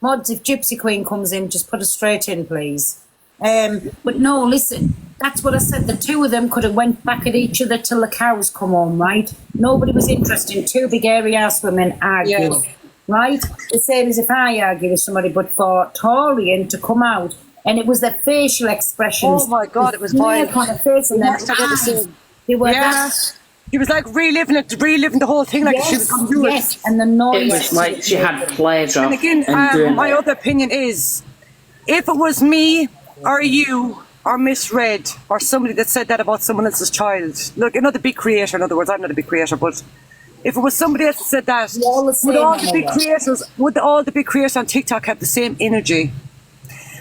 Mods, if Gypsy Queen comes in, just put her straight in, please. But no, listen, that's what I said. The two of them could have went back at each other till the cows come home, right? Nobody was interested in two big airy ass women arguing, right? The same as if I argue with somebody, but for Taurian to come out, and it was their facial expressions. Oh my God, it was violent. On her face and their eyes. They were He was like reliving the whole thing, like she was going to do it. And the noise. It was like she had pleasure. And again, my other opinion is, if it was me or you or misread or somebody that said that about someone else's child, look, another big creator, in other words, I'm not a big creator, but If it was somebody else that said that, would all the big creators on TikTok have the same energy?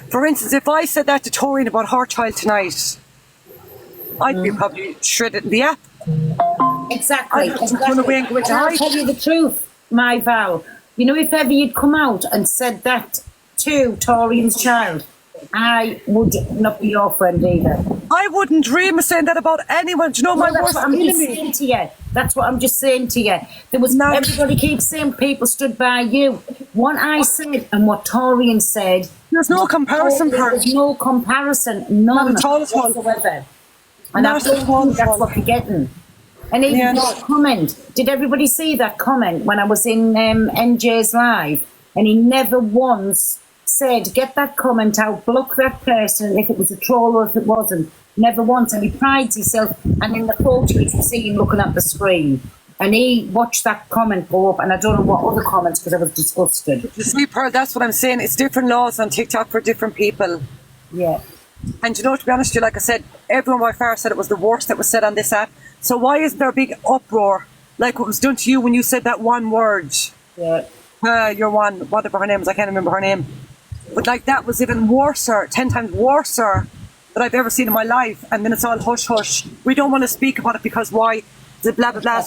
For instance, if I said that to Taurian about her child tonight, I'd be probably shredded in the app. Exactly. I'd have to run away and go into I'll hide. tell you the truth, my Val. You know, if ever you'd come out and said that to Taurian's child, I would not be your friend either. I wouldn't dream of saying that about anyone. Do you know my that's worst what I'm just enemy? saying to you. That's what I'm just saying to you. There was everybody keeps saying people stood by you. What I said and what Taurian said. There's no comparison, There's no comparison, none whatsoever. And I don't think that's what you're getting. And even that comment, did everybody see that comment when I was in NJ's live? And he never once said, get that comment out, block that person if it was a troll or if it wasn't. Never once. And he prides himself. And in the photo, you can see him looking at the screen. And he watched that comment go up, and I don't know what other comments because I was disgusted. You see, Pearl, that's what I'm saying. It's different laws on TikTok for different people. Yeah. And you know, to be honest with you, like I said, everyone by far said it was the worst that was said on this app. So why isn't there a big uproar like what was done to you when you said that one word? Yeah. Your one, whatever her name is, I can't remember her name. But like that was even worser, 10 times worser that I've ever seen in my life. And then it's all hush hush. We don't want to speak about it because why? The blah blah blah.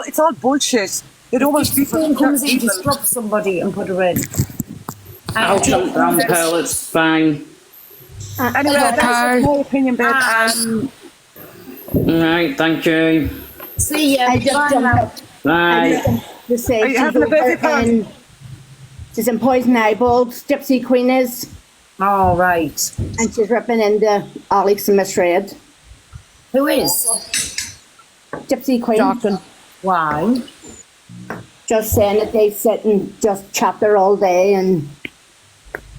It's all bullshit. They don't want to speak about it. Comes in to stop somebody and put her in. I'll jump down, Pearl, it's fine. Anyway, that's my opinion, babe. Right, thank you. See ya. I just jumped up. Bye. To say Are you having a birthday party? She's in Poison Eyeballs, Gypsy Queen is. All right. And she's ripping into Alex and Miss Red. Who is? Gypsy Queen. Doctor. Why? Just saying that they sit and just chat there all day and...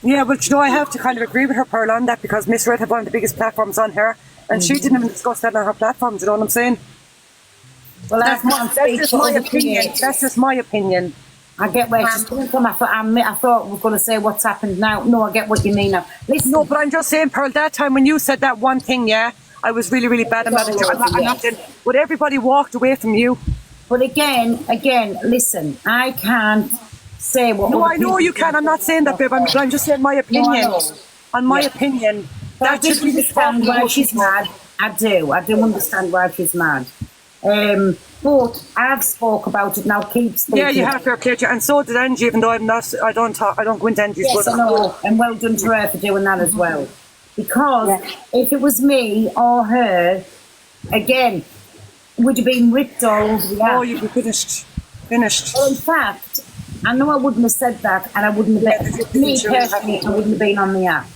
Yeah, but you know, I have to kind of agree with her, Pearl, on that because Miss Red had one of the biggest platforms on her and she didn't even discuss that on her platform, do you know what I'm saying? Well, that's just my opinion. That's just my opinion. I get where she's coming from. I thought we were going to say what's happened now. No, I get what you mean now. Listen. No, but I'm just saying, Pearl, that time when you said that one thing, yeah, I was really, really bad about it. I'm not saying, but everybody walked away from you. But again, listen, I can't say what... No, I know you can. I'm not saying that, babe. I'm just saying my opinion. On my opinion. I do understand why she's mad. I do understand why she's mad. But I've spoke about it now. Keep speaking. Yeah, you have to update you, and so did Angie. Even though I don't go into Angie's. Yes, I know, and well done to her for doing that as well. Because if it was me or her, again, would have been ripped all over the app. Oh, you'd be finished. Well, in fact, I know I wouldn't have said that, and I wouldn't have been. Me personally, I wouldn't have been on the app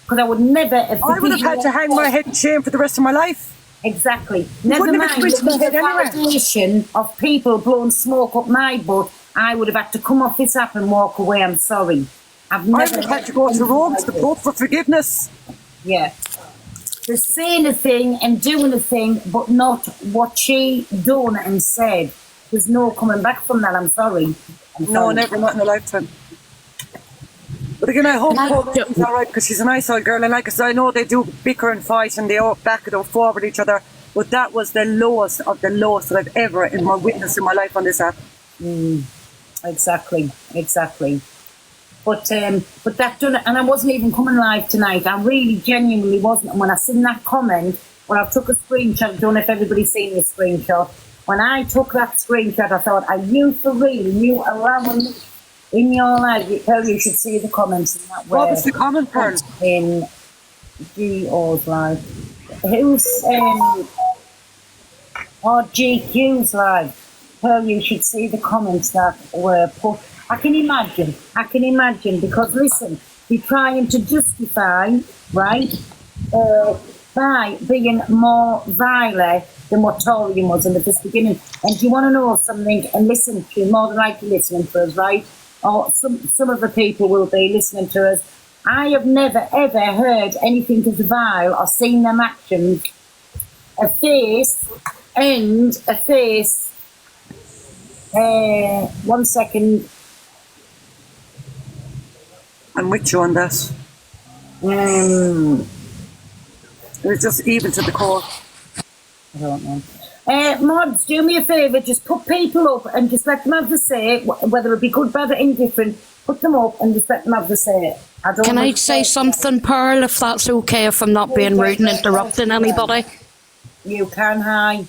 because I would never. I would have had to hang my head in shame for the rest of my life. Exactly. Never mind the validation of people blowing smoke up my butt. I would have had to come off this app and walk away. I'm sorry. I would have had to go to Rome to Pope for forgiveness. Yeah. They're saying a thing and doing a thing, but not what she done and said. There's no coming back from that. I'm sorry. No, never, not in a lifetime. But again, I hope Pauline's all right because she's a nice old girl. And like I said, I know they do bicker and fight and they all back it up forward each other. But that was the lowest of the lowest that I've ever witnessed in my life on this app. Exactly. But that done it, and I wasn't even coming live tonight. I really genuinely wasn't. And when I seen that comment, when I took a screenshot, I don't know if everybody's seen this screenshot. When I took that screenshot, I thought, are you for real? You allowing me in your life? You should see the comments in that way. What was the comment, Pearl? In GO's live. Who's GQ's live? Pearl, you should see the comments that were put. I can imagine, because listen, they're trying to justify, right, by being more violent than what Taurian was in the first beginning. And do you want to know something? And listen, you're more than likely listening to us, right? Or some of the people will be listening to us. I have never, ever heard anything as vile or seen them actions. A face, 1 second. I'm with you on that. It was just even to the core. I don't know. Mods, do me a favour, just put people up and just let them have the say, whether it be good, bad or indifferent, put them up and just let them have the say. Can I say something, Pearl, if that's okay, if I'm not being rude and interrupting anybody? You can, hi.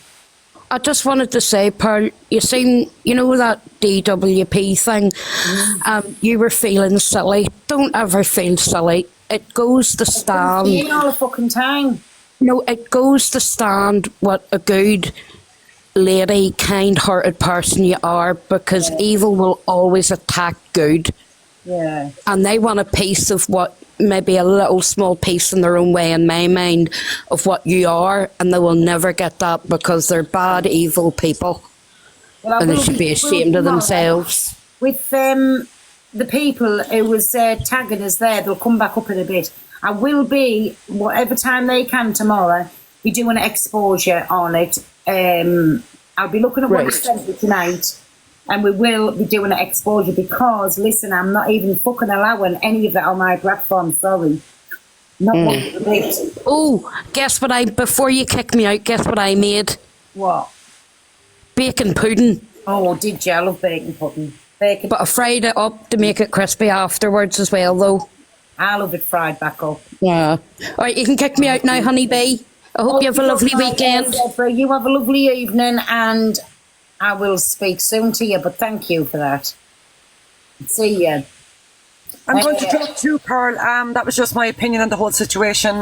I just wanted to say, Pearl, you know that DWP thing? You were feeling silly. Don't ever feel silly. It goes to stand. I'm all the fucking time. No, it goes to stand what a good lady, kind-hearted person you are, because evil will always attack good. Yeah. And they want a piece of what, maybe a little small piece in their own way, in my mind, of what you are, and they will never get that because they're bad, evil people. Well, and they should be ashamed of themselves. With the people who was tagging us there, they'll come back up in a bit. I will be, whatever time they can tomorrow, be doing an exposure on it. I'll be looking at what you sent me tonight, and we will be doing an exposure because, listen, I'm not even fucking allowing any of that on my platform, sorry. Not one bit. Oh, guess what before you kick me out, guess what I made? What? Bacon pudding. Oh, did you? I love bacon pudding. But I fried it up to make it crispy afterwards as well, though. I love it fried back up. Yeah. All right, you can kick me out now, honeybee. I hope you have a lovely weekend. You have a lovely evening, and I will speak soon to you, but thank you for that. See you. I'm going to drop too, Pearl. That was just my opinion on the whole situation.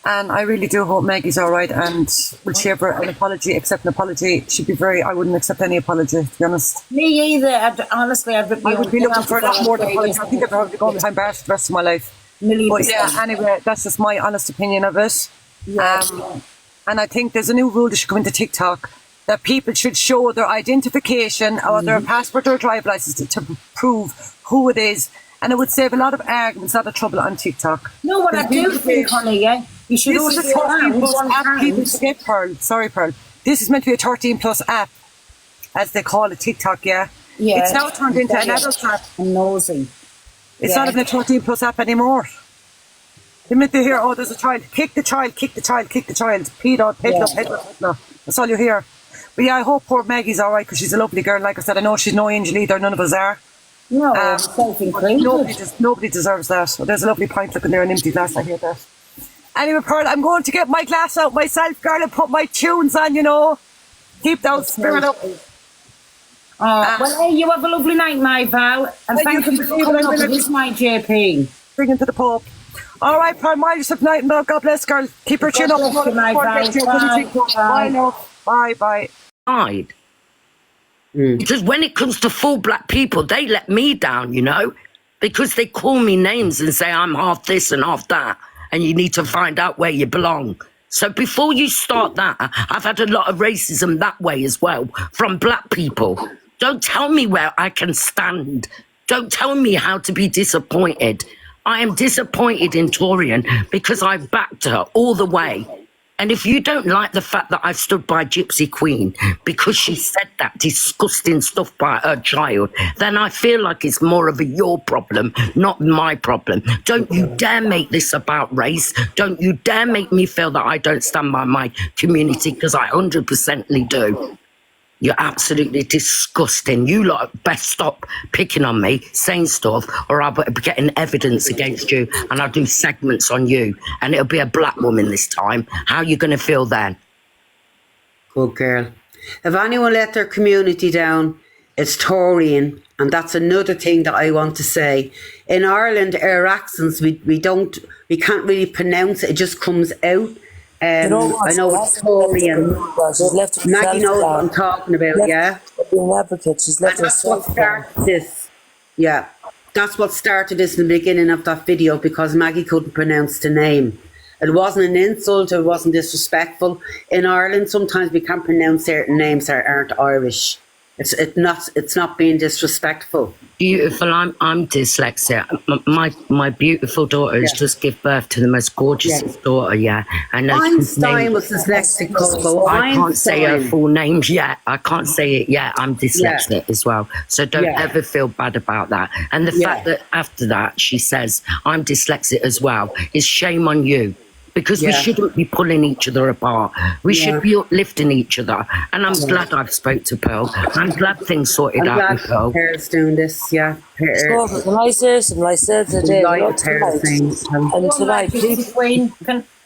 And I really do hope Maggie's all right, and will she ever accept an apology? She'd be I wouldn't accept any apology, to be honest. Me either. Honestly, I would be looking for a lot more than apology. I think I'd probably go behind bars the rest of my life. But yeah, anyway, that's just my honest opinion of it. Yeah. And I think there's a new rule that should come into TikTok, that people should show their identification or their passport or driver license to prove who it is. And it would save a lot of arguments, a lot of trouble on TikTok. No, what I do think, honey, you should this is a 13 plus app, people forget, Pearl. Sorry, Pearl. This is meant to be a 13 plus app, as they call it, TikTok, yeah? Yeah. It's now turned into an adult app. I'm nosy. It's not even a 13 plus app anymore. The minute they hear, oh, there's a child, kick the child, kick the child, kick the child, pedo, pedo. That's all you hear. But yeah, I hope poor Maggie's all right, because she's a lovely girl. Like I said, I know she's no angel either, none of us are. No, nobody deserves that. Well, there's a lovely pint looking there, an empty glass, I hear that. Anyway, Pearl, I'm going to get my glass out myself, girl, and put my tunes on, you know. Keep those spirit up. Well, hey, you have a lovely night, my Val. And thank you for coming up. This is my JP. Bring into the pub. All right, Pearl, mind yourself night, and God bless, girl. Keep her chin up. Bye, love. Bye. Because when it comes to full black people, they let me down, you know, because they call me names and say I'm half this and half that, and you need to find out where you belong. So before you start that, I've had a lot of racism that way as well, from black people. Don't tell me where I can stand. Don't tell me how to be disappointed. I am disappointed in Taurian because I backed her all the way. And if you don't like the fact that I stood by Gypsy Queen because she said that disgusting stuff by her child, then I feel like it's more of your problem, not my problem. Don't you dare make this about race. Don't you dare make me feel that I don't stand by my community, because I 100% do. You're absolutely disgusting. You lot best stop picking on me, saying stuff, or I'll be getting evidence against you, and I'll do segments on you, and it'll be a black woman this time. How are you going to feel then? Good girl. If anyone let their community down, it's Taurian, and that's another thing that I want to say. In Ireland, our accents, we can't really pronounce it. It just comes out. I know it's Taurian. Maggie knows what I'm talking about, yeah? Being advocate, she's left that's what started this. Yeah, that's what started this in the beginning of that video, because Maggie couldn't pronounce the name. It wasn't an insult, it wasn't disrespectful. In Ireland, sometimes we can't pronounce certain names that aren't Irish. It's not being disrespectful. Beautiful. I'm dyslexic. My beautiful daughter has just given birth to the most gorgeous daughter. Yeah, and Einstein was dyslexic. I can't say her full name yet. I can't say it yet. I'm dyslexic as well, so don't ever feel bad about that. And the fact that after that she says I'm dyslexic as well is shame on you. because we shouldn't be pulling each other apart. We should be uplifting each other. And I'm glad I've spoke to Pearl. I'm glad things sorted out with Pearl. Pearl's doing this, yeah. Pearl. So, can I say something? I said today, Like Pearl things. and tonight,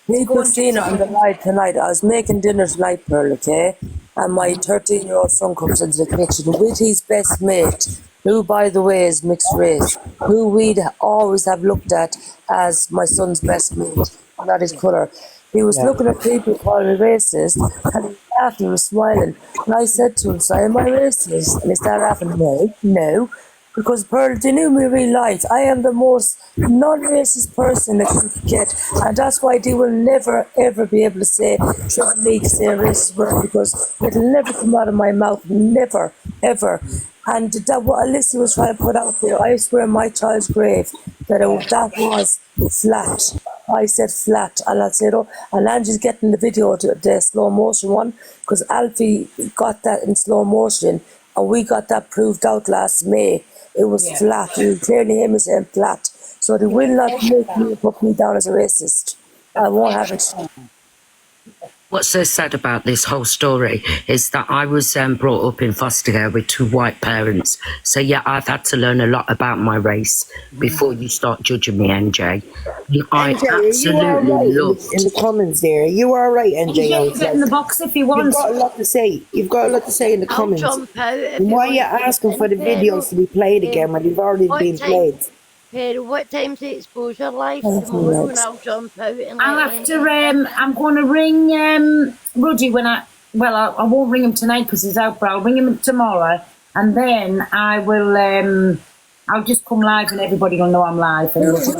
people seen it on the live tonight. I was making dinner tonight, Pearl, okay? And my 13-year-old son comes into the kitchen with his best mate, who, by the way, is mixed race, who we'd always have looked at as my son's best mate, not his colour. He was looking at people calling me racist, and he laughed, he was smiling. And I said to him, so am I racist? And he started laughing, no. Because Pearl, they knew me real life. I am the most non-racist person that you could get. And that's why they will never, ever be able to say, trust me to say a racist word, because it'll never come out of my mouth. Never, ever. And that what Alyssa was trying to put out there, I swear on my child's grave, that that was flat. I said flat. And I said, oh, and Angie's getting the video, the slow motion one, because Alfie got that in slow motion, and we got that proved out last May. It was flat. You clearly hear me saying flat. So they will not make me put me down as a racist. I won't have it. What's so sad about this whole story is that I was brought up in foster care with 2 white parents. So yeah, I've had to learn a lot about my race before you start judging me, NJ. I absolutely loved in the comments there. You are right, NJ. You can get in the box if you want. You've got a lot to say. You've got a lot to say in the comments. Jump out if And why are you want. asking for the videos to be played again when they've already been played? Pearl, what time's the exposure live tomorrow? And I'll jump out and I'll have to, I'm going to ring Ruddy when I won't ring him tonight because he's out, but I'll ring him tomorrow, and then I will, I'll just come live and everybody will know I'm live. Who is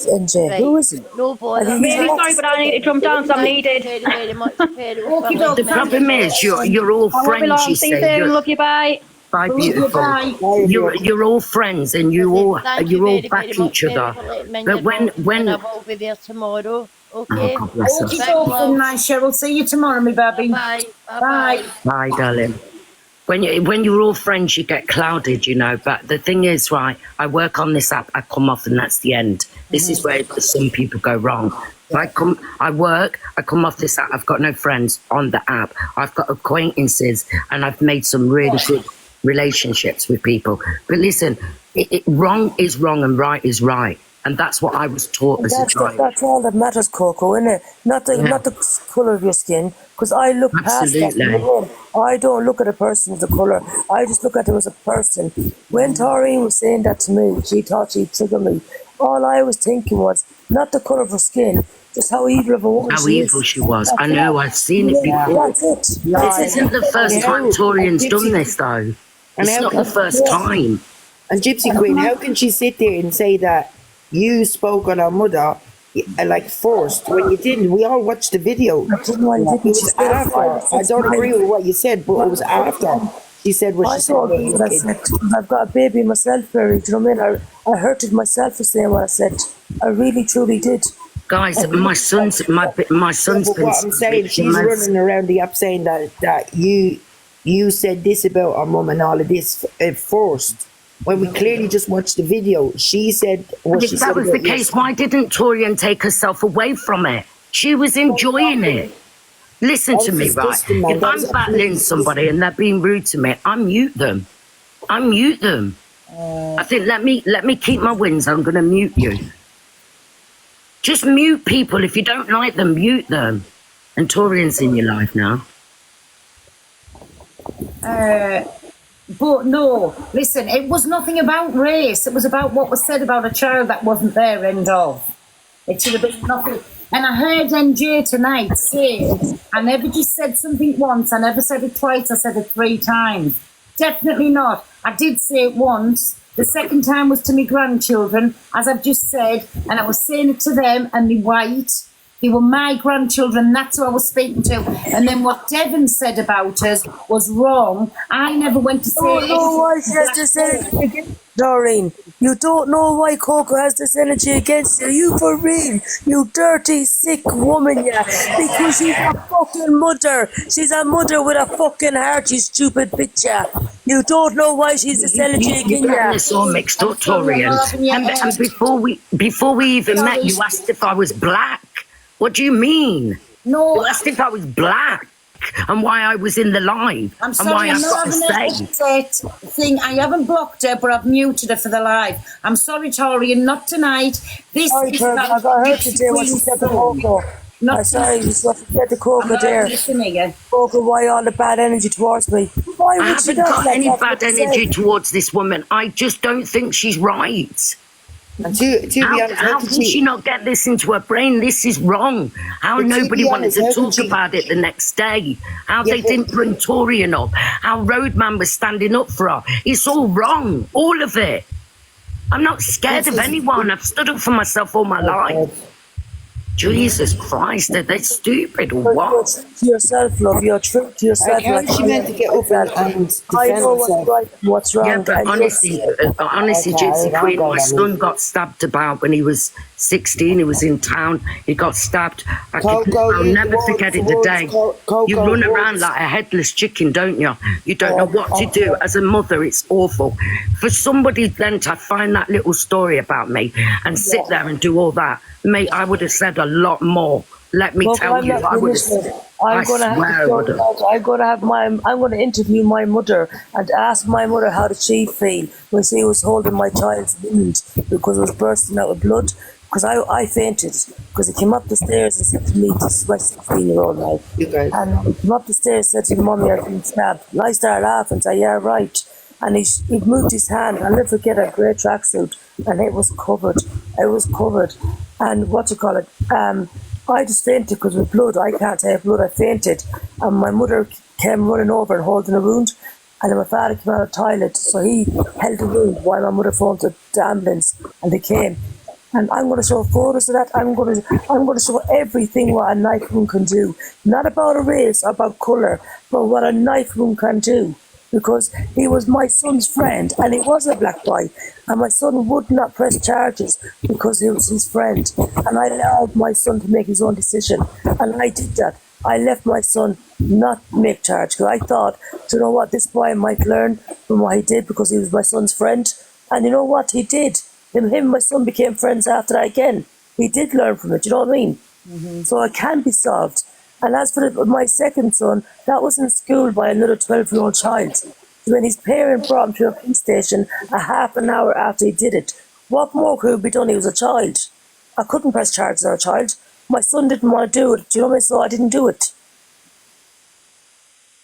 NJ? Who is it? No bother. I'm really sorry, but I need to jump down, so I'm needed. Very much, Pearl. The problem is you're all I won't be friends, long. you See you say. soon. Love you, bye. Bye, beautiful. You're all friends and you all back each other. But when I will be there tomorrow. Okay. God bless her. Okay, nice, Cheryl. See you tomorrow, my baby. Bye. Bye. Bye, darling. When you're all friends, you get clouded, you know. But the thing is, right, I work on this app, I come off and that's the end. This is where some people go wrong. I work, I come off this app, I've got no friends on the app. I've got acquaintances and I've made some really good relationships with people. But listen, wrong is wrong and right is right. And that's what I was taught as a child. That's all that matters, Coco, isn't it? Not the colour of your skin, because I look past that. I don't look at a person as a colour. I just look at them as a person. When Taurian was saying that to me, she thought she'd trigger me. All I was thinking was not the colour of her skin, just how evil of a woman How evil she was. I know, I've seen it before. That's it. This isn't the first time Taurian's done this, though. It's not the first time. And Gypsy Queen, how can she sit there and say that you spoke on our mother like forced when you didn't? We all watched the video. It was after. I don't agree with what you said, but it was after she said what she said. I've got a baby myself, Barry. Do you know what I mean? I hurted myself for saying what I said. I really, truly did. Guys, my son's been. What I'm saying, she's running around the app saying that you said this about our mum and all of this forced. When we clearly just watched the video, she said what she said. If that was the case, why didn't Taurian take herself away from it? She was enjoying it. Listen to me, right? If I'm battling somebody and they're being rude to me, I mute them. I think let me keep my wins. I'm going to mute you. Just mute people. If you don't like them, mute them. And Taurian's in your life now. But no, listen, it was nothing about race. It was about what was said about a child that wasn't there, end of. It should have been nothing. And I heard NJ tonight say, I never just said something once, I never said it twice, I said it 3 times. Definitely not. I did say it once. The second time was to my grandchildren, as I've just said, and I was saying it to them, and they white. They were my grandchildren, that's who I was speaking to. And then what Devon said about us was wrong. I never went to say I said to say Doreen, you don't know why Coco has this energy against you. You for real? You dirty, sick woman, yeah. Because she's a fucking mother. She's a mother with a fucking heart, you stupid bitch, yeah. You don't know why she's this energy You're against getting you. this all mixed up, Torian. And before we even met, you asked if I was black. What do you mean? No. You asked if I was black and why I was in the live I'm and sorry, why I'm I've not got to having say. a thing. I haven't blocked her, but I've muted her for the live. I'm sorry, Taurian, not tonight. This Sorry, is Perv, about I got hurt Gypsy today when she Queen's said the son. Coco. Not I'm sorry, you said the Coco I'm there. listening here. Coco, why all the bad energy towards me? Why I would she haven't not got let any that bad be energy said? towards this woman. I just don't think she's right. And to be honest, How can she not get this into her brain? This is wrong. How But to nobody be wanted honest, to how can talk she- about it the next day. How Yeah, they but- didn't bring Torian up. How Roadman was standing up for her. It's all wrong. All of it. I'm not scared of anyone. I've stood up for myself all my life. Jesus Christ, are they stupid or You're what? true to yourself, love. You're true to yourself. How is she meant to get up and I defend know what's herself? right and what's wrong. Yeah, but and honestly, Gypsy Queen, my son got stabbed about when he was 16. He was in town. He got stabbed. I'll never forget it the day. You run around like a headless chicken, don't you? You don't know what to do. As a mother, it's awful. For somebody then to find that little story about me and sit there and do all that, mate, I would have said a lot more. Let me tell you, I would have. I'm gonna interview my mother and ask my mother how did she feel when she was holding my child's wound because it was bursting out with blood. Because I fainted because he came up the stairs and said to me, this is my 16-year-old now. And he came up the stairs and said to me, Mummy, I've been stabbed. And I started laughing and said, yeah, right. And he moved his hand. I'll never forget a grey tracksuit and it was covered. It was covered. And I just fainted because with blood, I can't have blood, I fainted. And my mother came running over and holding a wound. And then my father came out of the toilet, so he held the wound while my mother phoned the ambulance and they came. And I'm going to show photos of that. I'm going to show everything what a knife wound can do. Not about a race, about colour, but what a knife wound can do. Because he was my son's friend and he was a black boy. And my son would not press charges because he was his friend. And I allowed my son to make his own decision. And I did that. I left my son not make charge because I thought, do you know what, this boy might learn from what he did because he was my son's friend. And you know what, he did. Him and my son became friends after that again. He did learn from it, you know what I mean? Mm-hmm. So it can be solved. And as for my second son, that was in school by another 12-year-old child. When his parent brought him to a police station a half an hour after he did it, what more could be done? He was a child. I couldn't press charges on a child. My son didn't want to do it, do you know what I mean? So I didn't do it.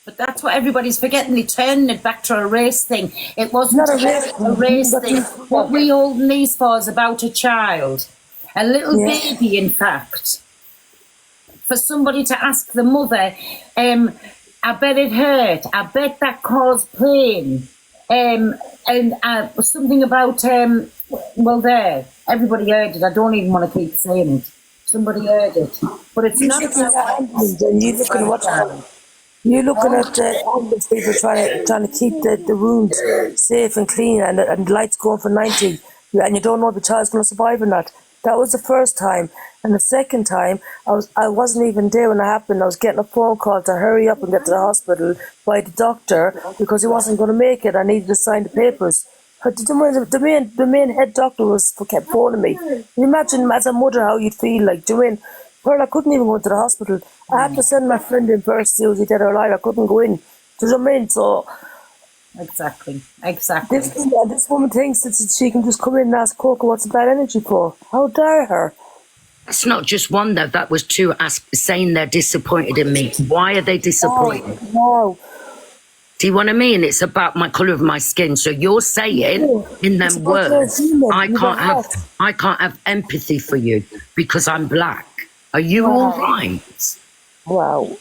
But that's what everybody's forgetting. They're turning it back to a race thing. It wasn't Not a race thing. What we holding these for is about a child. A little baby, in fact. For somebody to ask the mother, I bet it hurt. I bet that caused pain. And something about, there. Everybody heard it. I don't even want to keep saying it. Somebody heard it. But it's not You're looking at ambulance people trying to keep the wound safe and clean and the lights going for 90 and you don't know if the child's going to survive or not. That was the first time. And the second time, I wasn't even there when it happened. I was getting a phone call to hurry up and get to the hospital by the doctor because he wasn't going to make it. I needed to sign the papers. But the main head doctor kept phoning me. Can you imagine as a mother how you'd feel like? Do you mean? Well, I couldn't even go to the hospital. I had to send my friend in first, see was he dead or alive. I couldn't go in. Do you know what I mean? So Exactly. This woman thinks that she can just come in and ask Coco what's the bad energy for. How dare her? That's not just one, though. That was two saying they're disappointed in me. Why are they disappointed? No. Do you know what I mean? It's about my colour of my skin. So you're saying in them words, I can't have empathy for you because I'm black. Are you all right? Wow.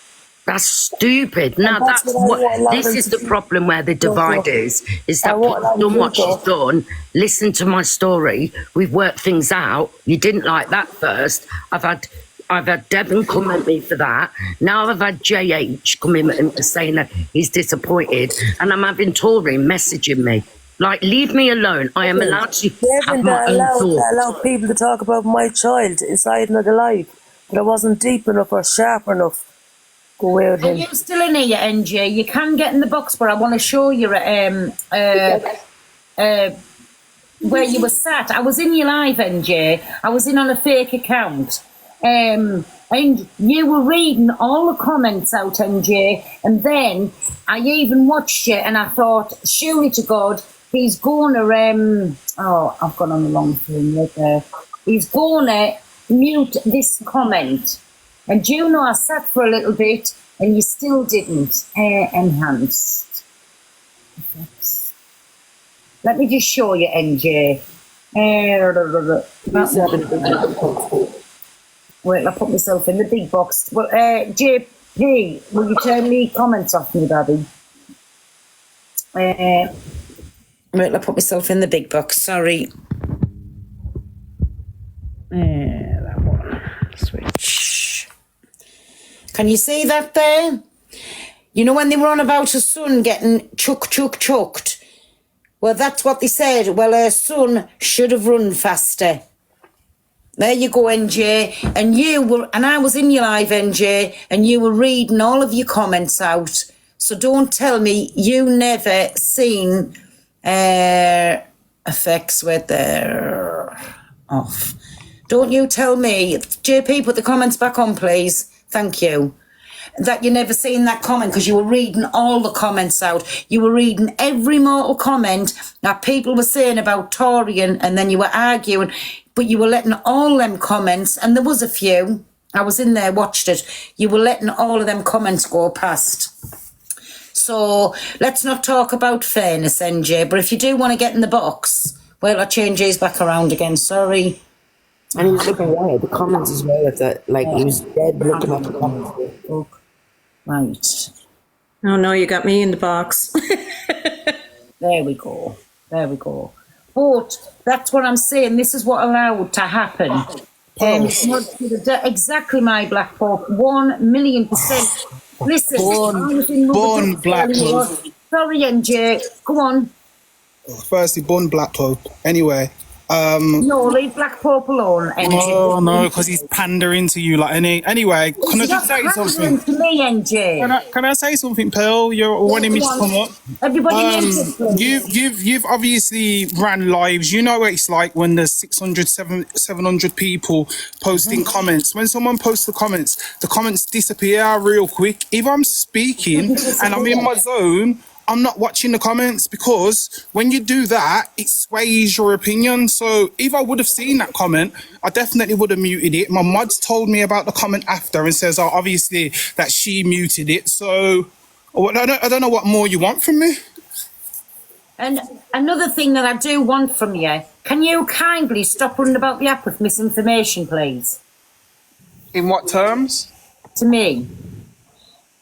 That's stupid. Now this is the problem where the divide is that Paul's done what she's done. Listen to my story. We've worked things out. You didn't like that first. I've had Devon come at me for that. Now I've had JH come in and saying that he's disappointed. And I'm having Taurian messaging me. Like, leave me alone. I am allowed to have my own thoughts. allow people to talk about my child inside another life, but I wasn't deep enough or sharp enough. Go away with Are him. you still in here, NJ? You can get in the box, but I want to show you where you were sat. I was in your live, NJ. I was in on a fake account. And you were reading all the comments out, NJ, and then I even watched you and I thought, surely to God, he's gonna I've gone on the wrong thing right there. He's gonna mute this comment. And you know, I sat for a little bit and you still didn't enhanced. Let me just show you, NJ. Wait, I put myself in the big box. Well, JP, will you turn the comments off me, Daddy? Wait, I put myself in the big box, sorry. That one. Switch. Can you see that there? You know when they were on about her son getting chucked? Well, that's what they said. Well, her son should have run faster. There you go, NJ. And I was in your live, NJ, and you were reading all of your comments out. So don't tell me you never seen effects with their off. Don't you tell me. JP, put the comments back on, please. Thank you. That you never seen that comment because you were reading all the comments out. You were reading every mortal comment that people were saying about Taurian, and then you were arguing, but you were letting all them comments, and there was a few, I was in there, watched it, you were letting all of them comments go past. So let's not talk about fairness, NJ, but if you do want to get in the box, well, I'll change these back around again, sorry. And he was looking away at the comments as well, at that, like he was dead looking at the comments. Right. Oh no, you got me in the box. There we go. But that's what I'm saying. This is what allowed to happen. Exactly, my Black Pope. 1,000,000%. Listen, born Black Pope. Sorry, NJ. Go on. Firstly, born Black Pope. Anyway. No, leave Black Pope alone, NJ. Oh no, because he's pandering to you like any. Anyway, can I just say something? To me, NJ. Can I say something, Pearl? You're wanting me to come up. Everybody, you've obviously ran lives. You know what it's like when there's 600, 700 people posting comments. When someone posts the comments disappear real quick. If I'm speaking and I'm in my zone, I'm not watching the comments, because when you do that, it sways your opinion. So if I would have seen that comment, I definitely would have muted it. My mods told me about the comment after and says, oh, obviously that she muted it. So I don't know what more you want from me. And another thing that I do want from you, can you kindly stop running about the app with misinformation, please? In what terms? To me.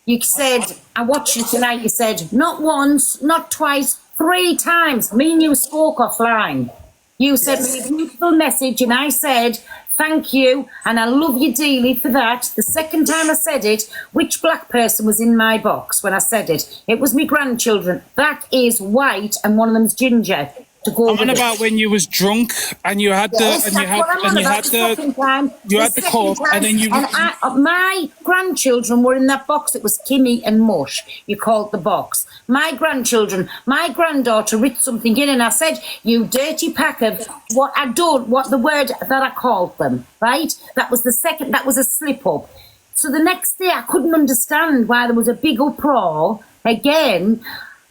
You said, I watched you tonight, you said, not once, not twice, 3 times. Me and you spoke offline. You sent me a beautiful message and I said, thank you, and I love you dearly for that. The second time I said it, which black person was in my box when I said it? It was my grandchildren. That is white and one of them's ginger. To go I'm on about when you was drunk and you had the cup and then you. My grandchildren were in that box. It was Kimmy and Mush. You called the box. My grandchildren. My granddaughter writ something in, and I said, "You dirty pack of what I don't. What the word that I called them, right? That was the second. That was a slip up. So the next day, I couldn't understand why there was a big uproar again.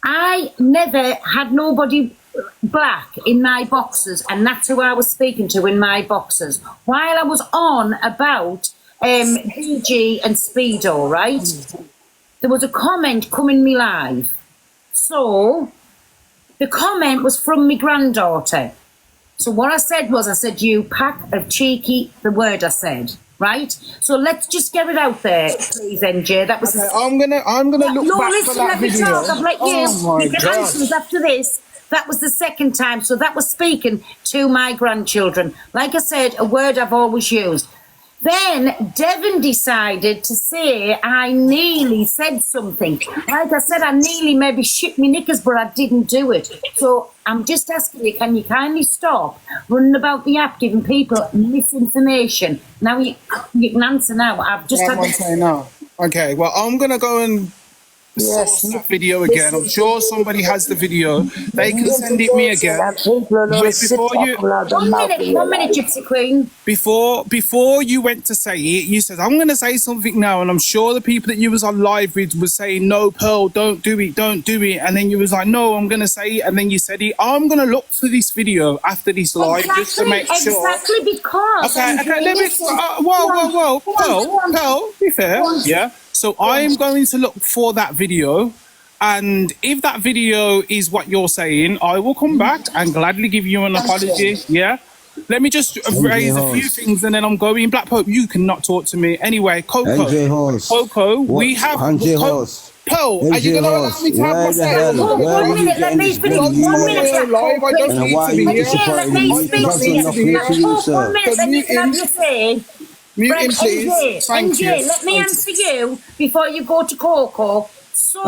I never had nobody black in my boxes, and that's who I was speaking to in my boxes while I was on about BG and Speedo, right? There was a comment coming me live, so the comment was from my granddaughter. So what I said was, I said, you pack of cheeky, the word I said, right? So let's just get it out there, please, NJ. That was okay, I'm gonna look back listen, for that video. Talk. I've let you get answers after this. That was the second time, so that was speaking to my grandchildren. Like I said, a word I've always used. Then Devon decided to say I nearly said something. Like I said, I nearly maybe shit me knickers, but I didn't do it. So I'm just asking you, can you kindly stop running about the app giving people misinformation? Now you can answer now. I've just What had am I saying now? Okay, well, I'm going to go and source that video again. I'm sure somebody has the video. They can send it me again. Before you, 1 minute, Gypsy Queen. Before you went to say it, you said, I'm going to say something now, and I'm sure the people that you was on live with was saying, no, Pearl, don't do it, don't do it. And then you was like, no, I'm going to say it, and then you said it. I'm going to look for this video after this live just to make sure. Exactly, because... Okay, let me... whoa, Pearl, be fair, yeah? So I'm going to look for that video, and if that video is what you're saying, I will come back and gladly give you an apology, yeah? Let me just raise a few things and then I'm going. Black Pope, you cannot talk to me. Anyway, Coco, we have... Pearl, are you going to allow me to have my say? 1 minute, let me finish. 1 minute, live. I don't need to be here. Let me speak. 1 minute, let me have your say. Muting, please. Thank you. Let me answer you before you go to Coco. So,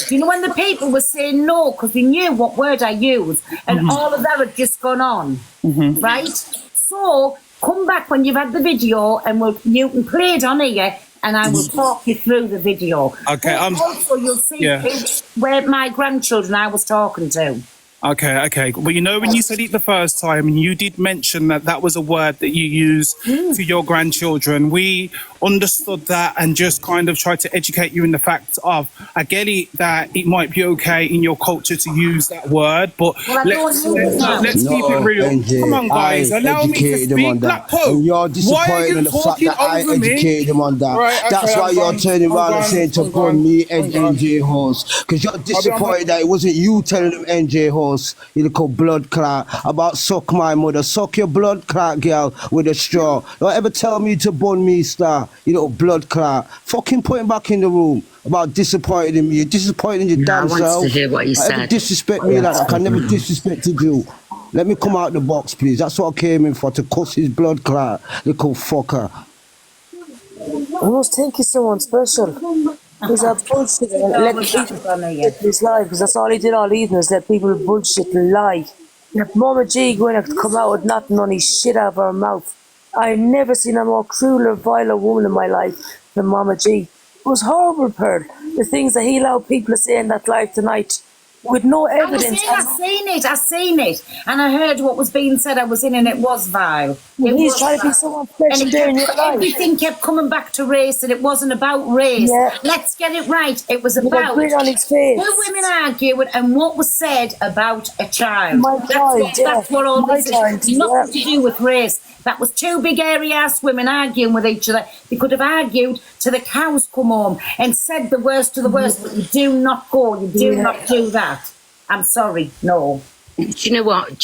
you know when the people were saying no because we knew what word I used and all of that had just gone on, right? So, come back when you've had the video and you can play it on here and I will talk you through the video. Okay. Also, you'll see where my grandchildren I was talking to. Okay. Well, you know, when you said it the first time, and you did mention that that was a word that you use to your grandchildren, we understood that and just kind of tried to educate you in the fact of, I get it that it might be okay in your culture to use that word, but let's keep it real. Come on, guys, allow me to speak. Black Pope, you're disappointed in the fact that I educated them on that. Right, that's why you're turning around and saying to burn me and NJ Horse, because you're disappointed that it wasn't you telling them NJ Horse, you little blood clot, about suck my mother, suck your blood clot, girl, with a straw. Don't ever tell me to burn me, star, you little blood clot. Fucking put him back in the room about disappointing me. You're disappointing your damn self. I want to hear what he said. Ever disrespect me like that, I never disrespected you. Let me come out the box, please. That's what I came in for, to cuss his blood clot, little fucker. I must think he's someone special. Because I bullshit and let people get his life, because that's all he did all evening, is let people bullshit and lie. Mama G going to come out with nothing on his shit out of her mouth. I've never seen a more cruel or vile woman in my life than Mama G. It was horrible, Pearl. The things that he allowed people to say in that live tonight, with no evidence. I seen it. And I heard what was being said. I was in and it was vile. He's trying to be someone special there in your life. Everything kept coming back to race and it wasn't about race. Yeah. Let's get it right. It was about grin on his face. two women arguing and what was said about a child. That's what all this is. Nothing to do with race. That was two big airy-ass women arguing with each other. They could have argued till the cows come home and said the worst of the worst, but you do not go. You do not do that. I'm sorry, no. Do you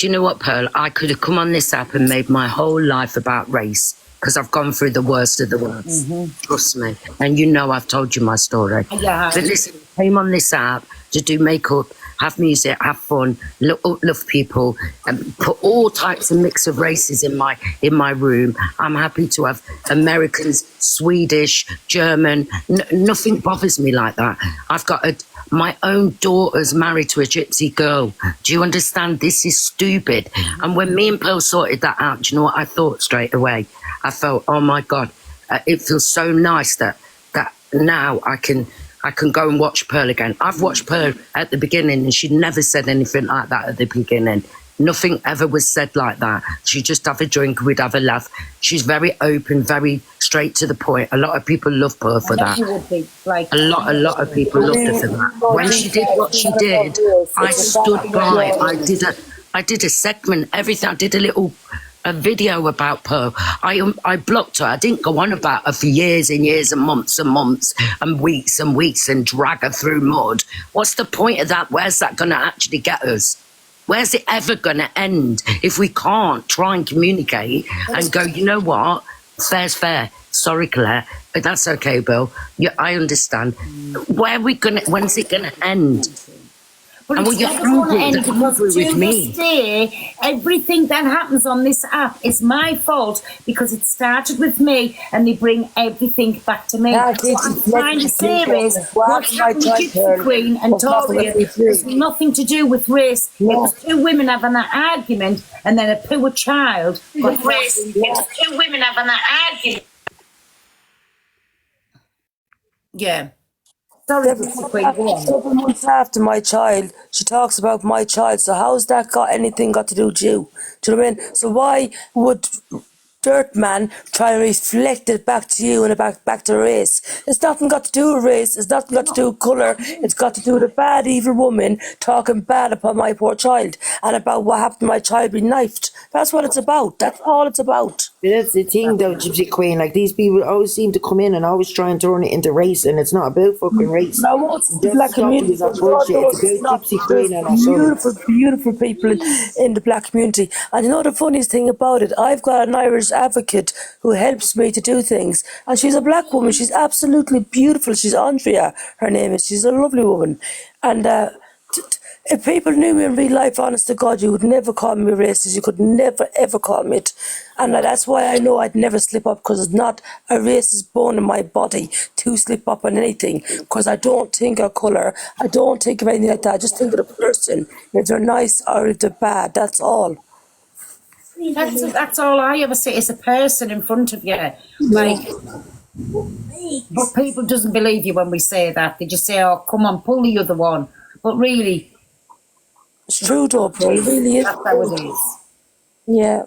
know what, Pearl? I could have come on this app and made my whole life about race because I've gone through the worst of the worst. Trust me. And you know I've told you my story. Yeah. But listen, I came on this app to do makeup, have music, have fun, love people, and put all types of mix of races in my room. I'm happy to have Americans, Swedish, German. Nothing bothers me like that. I've got my own daughter's married to a gypsy girl. Do you understand? This is stupid. And when me and Pearl sorted that out, do you know what I thought straight away? I felt, oh my God, it feels so nice that now I can go and watch Pearl again. I've watched Pearl at the beginning and she never said anything like that at the beginning. Nothing ever was said like that. She'd just have a drink, we'd have a laugh. She's very open, very straight to the point. A lot of people love Pearl for that. A lot of people loved her for that. When she did what she did, I stood by. I did a segment, everything. I did a video about Pearl. I blocked her. I didn't go on about her for years and years and months and weeks and drag her through mud. What's the point of that? Where's that going to actually get us? Where's it ever going to end if we can't try and communicate and go, you know what? Fair's fair. Sorry, Claire, but that's okay, Bill. Yeah, I understand. When's it going to end? But And it's well, you're never going to angry, end they're because angry to with me. this day, everything that happens on this app is my fault because it started with me and they bring everything back to me. Yeah, What I'm trying to say is what's happened with Gypsy Queen and Taurian has nothing to do with race. It was two women having an argument and then a poor child got race. It was two women having an argument. Yeah. Sorry, Gypsy Queen, go on. 7 months after my child, she talks about my child. So how's that got anything got to do with you? Do you know what I mean? So why would Dirt Man try and reflect it back to you and back to race? It's nothing got to do with race. It's nothing got to do with colour. It's got to do with a bad, evil woman talking bad upon my poor child and about what happened to my child being knifed. That's what it's about. That's all it's about. But that's the thing though, Gypsy Queen, like these people always seem to come in and always try and turn it into race, and it's not about fucking race. No, it's the black community. It's bullshit. It's about Gypsy Queen and her son. Beautiful, beautiful people in the black community. And you know the funniest thing about it, I've got an Irish advocate who helps me to do things, and she's a black woman. She's absolutely beautiful. She's Andrea, her name is. She's a lovely woman, and if people knew me in real life, honest to God, you would never call me racist. You could never, ever call me it. And that's why I know I'd never slip up, because it's not a racist bone in my body to slip up on anything, because I don't think of colour. I don't think of anything like that. I just think of the person, if they're nice or if they're bad. That's all. That's all I ever say is a person in front of you. Like, but people doesn't believe you when we say that. They just say, oh, come on, pull the other one. But really, it's true, though, bro. It really is. That's how it is. Yeah.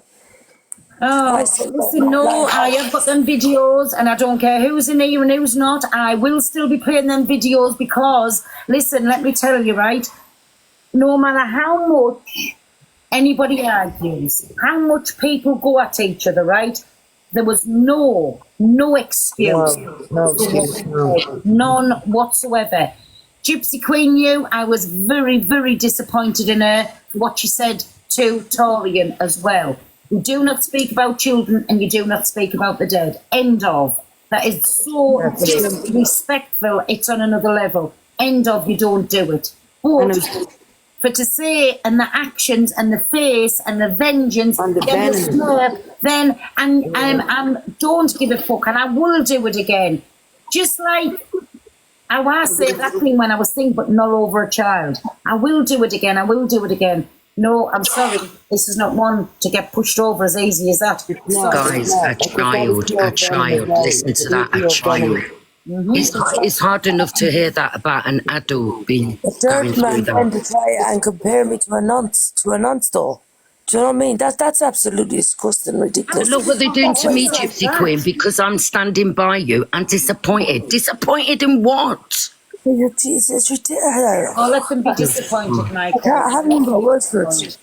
Oh, listen, no, I have got them videos and I don't care who's in here and who's not. I will still be playing them videos because, listen, let me tell you, right? No matter how much anybody argues, how much people go at each other, right? There was no excuse. No excuse, no. None whatsoever. Gypsy Queen knew I was very, very disappointed in her for what she said to Taurian as well. You do not speak about children and you do not speak about the dead. End of. That is so disrespectful. It's on another level. End of. You don't do it. But for to say and the actions and the face and the vengeance and then don't give a fuck, and I will do it again. Just like I said that thing when I was thinking, but not over a child. I will do it again. I will do it again. No, I'm sorry. This is not one to get pushed over as easy as that. Guys, a child. Listen to that, a child. It's hard enough to hear that about an adult being going through Man tend that. to try and compare me to a nonce though. Do you know what I mean? That's absolutely disgusting, ridiculous. Look what they're doing to me, Gypsy Queen, because I'm standing by you and disappointed. Disappointed in what? It's ridiculous. Oh, let them be disappointed, Mike. I haven't even got words for it.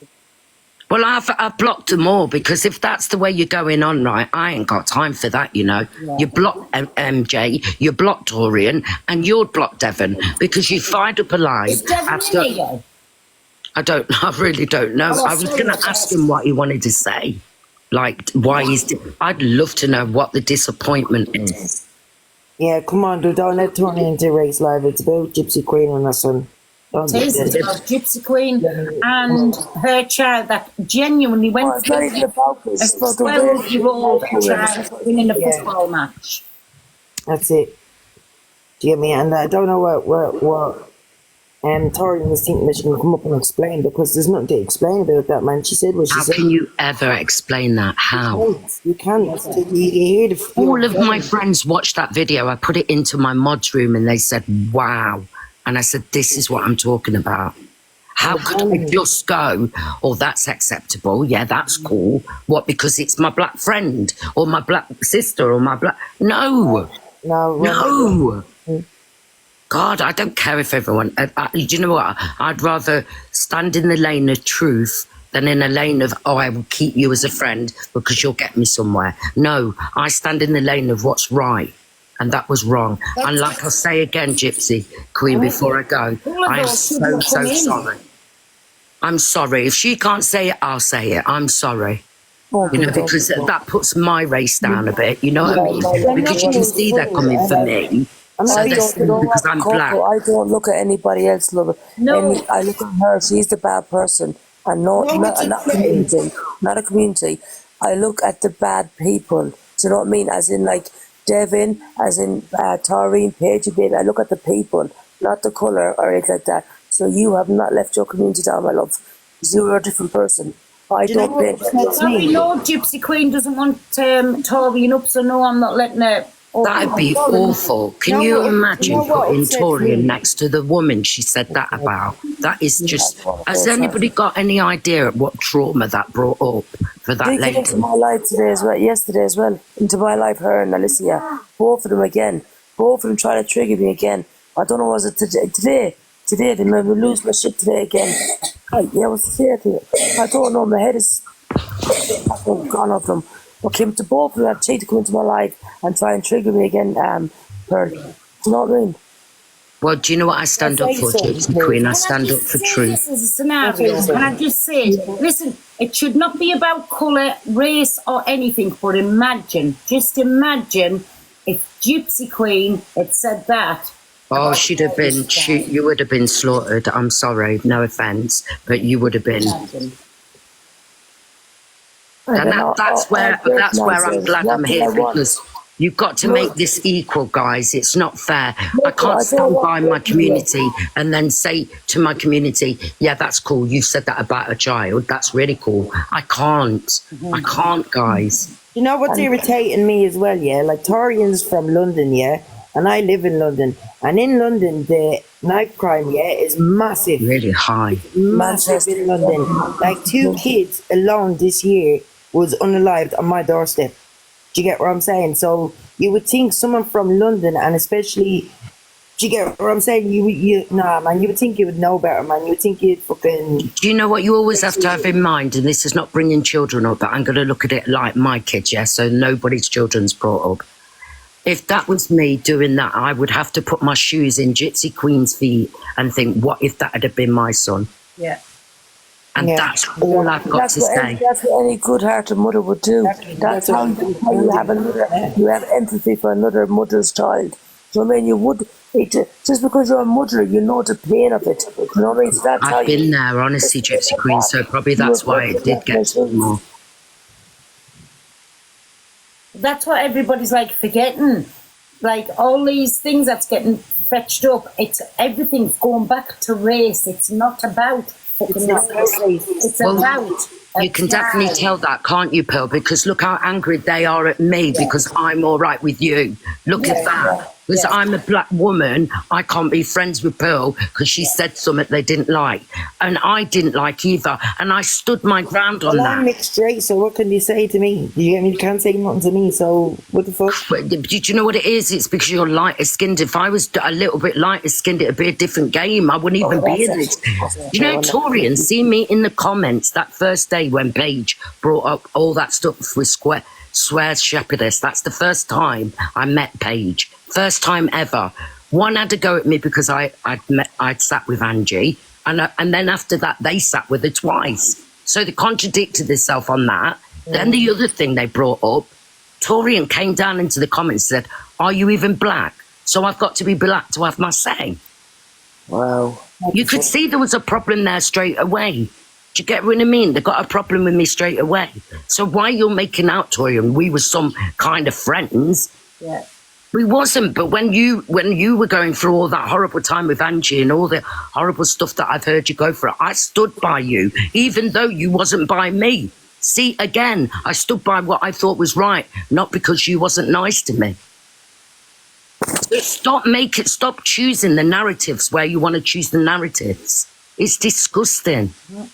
Well, I've blocked them all, because if that's the way you're going on, right, I ain't got time for that, you know. Yeah. You blocked MJ, you blocked Taurian, and you're blocked Devon, because you fired up a line. Is Devon in here? I really don't know. I was going to ask him what he wanted to say. Like, why I'd love to know what the disappointment is. Yeah, come on, dude, don't let turn into race live. It's about Gypsy Queen and her son. It is about Gypsy Queen and her child that genuinely went through a 12-year-old child winning a football match. That's it. Do you get me? And I don't know what Taurian was thinking that she can come up and explain, because there's nothing to explain about that, man. She said what she said. How can you ever explain that? How? You can't. You hear the all of my friends watched that video. I put it into my mods room and they said, wow. And I said, this is what I'm talking about. How could I just go, oh, that's acceptable. Yeah, that's cool. What, because it's my black friend or my black sister or my black... No. God, I don't care if everyone... you know what? I'd rather stand in the lane of truth than in a lane of, oh, I will keep you as a friend because you'll get me somewhere. No, I stand in the lane of what's right. And that was wrong. And like I'll say again, Gypsy Queen, before I go, I am so sorry. I'm sorry. If she can't say it, I'll say it. I'm sorry. You know, because that puts my race down a bit. You know what I mean? Because you can see that coming for me. I'm So not I they're being don't, you saying know because what, I'm black. Coco, I don't look at anybody else, love. No. I look at her, she's the bad person. And no, it's a not flame. community, not a community. I look at the bad people. Do you know what I mean? As in like Devin, as in Taurine, Paige, baby. I look at the people, not the colour or anything like that. So you have not left your community down, my love. You're a different person. I Do you know don't what pay upsets Sorry, me? no, Gypsy Queen doesn't want Taurian up, so no, I'm not letting her. That'd be awful. Can No, you you know imagine what putting upsets Torian me? next to the woman she said that about? That is just. Has anybody got any idea of what trauma that brought up for that They came lady? into my life today as well, yesterday as well. Into my life, her and Alicia. Both of them again. Both of them trying to trigger me again. I don't know, was it today? Today, they made me lose my shit today again. Yeah, what's today? I don't know, my head is gone off them. But came to both of them, I tried to come into my life and try and trigger me again, Pearl. Do you know what I mean? Well, do you know what I stand up for, Gypsy Queen? I stand up for Say this truth. as a scenario, and I just say it. Listen, it should not be about colour, race, or anything, but just imagine if Gypsy Queen had said that. Oh, she'd have been. You would have been slaughtered. I'm sorry, no offence, but you would have been. And that's where I'm glad I'm here, because you've got to make this equal, guys. It's not fair. I can't stand by my community and then say to my community, yeah, that's cool. You said that about a child. That's really cool. I can't. I can't, guys. You know what's irritating me as well, yeah? Like, Torian's from London, yeah? And I live in London. And in London, the knife crime, yeah, is massive. Really high. Massive in London. Like, 2 kids alone this year was unalived on my doorstep. Do you get what I'm saying? So you would think someone from London, and especially, do you get what I'm saying? Nah, man, you would think you would know better, man. You would think you'd fucking... Do you know what you always have to have in mind? And this is not bringing children up, but I'm going to look at it like my kids, yeah? So nobody's children's brought up. If that was me doing that, I would have to put my shoes in Gypsy Queen's feet and think, what if that had been my son? Yeah. And that's all I've got to say. That's what any good-hearted mother would do. That's how you have empathy for another mother's child. So I mean, you would, just because you're a mother, you know the pain of it. You know what I mean? So that's I've been there, honestly, Gypsy Queen, so probably that's why it did get to me more. That's what everybody's like forgetting. Like all these things that's getting fetched up, everything's going back to race. It's not about fucking race. It's about. You can definitely tell that, can't you, Pearl? Because look how angry they are at me because I'm all right with you. Look at that. Because I'm a black woman, I can't be friends with Pearl because she said something they didn't like. And I didn't like either. And I stood my ground on that. I'm mixed race, so what can you say to me? You can't say nothing to me, so what the fuck? But do you know what it is? It's because you're lighter skinned. If I was a little bit lighter skinned, it'd be a different game. I wouldn't even be in this. You know, Taurian, see me in the comments that first day when Paige brought up all that stuff with Swears Shepherdess. That's the first time I met Paige. First time ever. One had to go at me because I'd sat with Angie, and then after that they sat with her twice. So they contradicted themselves on that. Then the other thing they brought up, Taurian came down into the comments and said, "Are you even black? So I've got to be black to have my say." Wow. You could see there was a problem there straight away. Do you get what I mean? They got a problem with me straight away. So why you're making out, Taurian, we were some kind of friends? Yeah. We wasn't, but when you were going through all that horrible time with Angie and all the horrible stuff that I've heard you go through, I stood by you, even though you wasn't by me. See, again, I stood by what I thought was right, not because you wasn't nice to me. So stop choosing the narratives where you want to choose the narratives. It's disgusting. Yeah.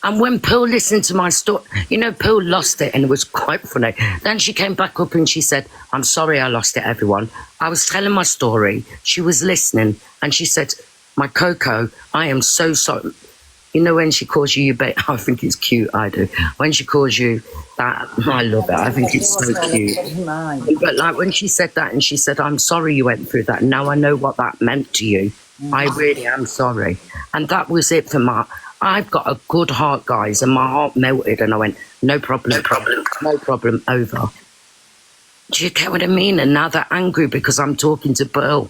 And when Pearl listened to my story, you know, Pearl lost it and it was quite funny. Then she came back up and she said, "I'm sorry I lost it, everyone. I was telling my story. She was listening and she said, my Coco, I am so sorry." You know, when she calls you babe, I think it's cute, I do. When she calls you that, I love it. I think it's so cute. But like when she said that and she said, "I'm sorry you went through that. Now I know what that meant to you. I really am sorry." And that was it for my... I've got a good heart, guys, and my heart melted and I went, no problem, over. Do you get what I mean? And now they're angry because I'm talking to Pearl.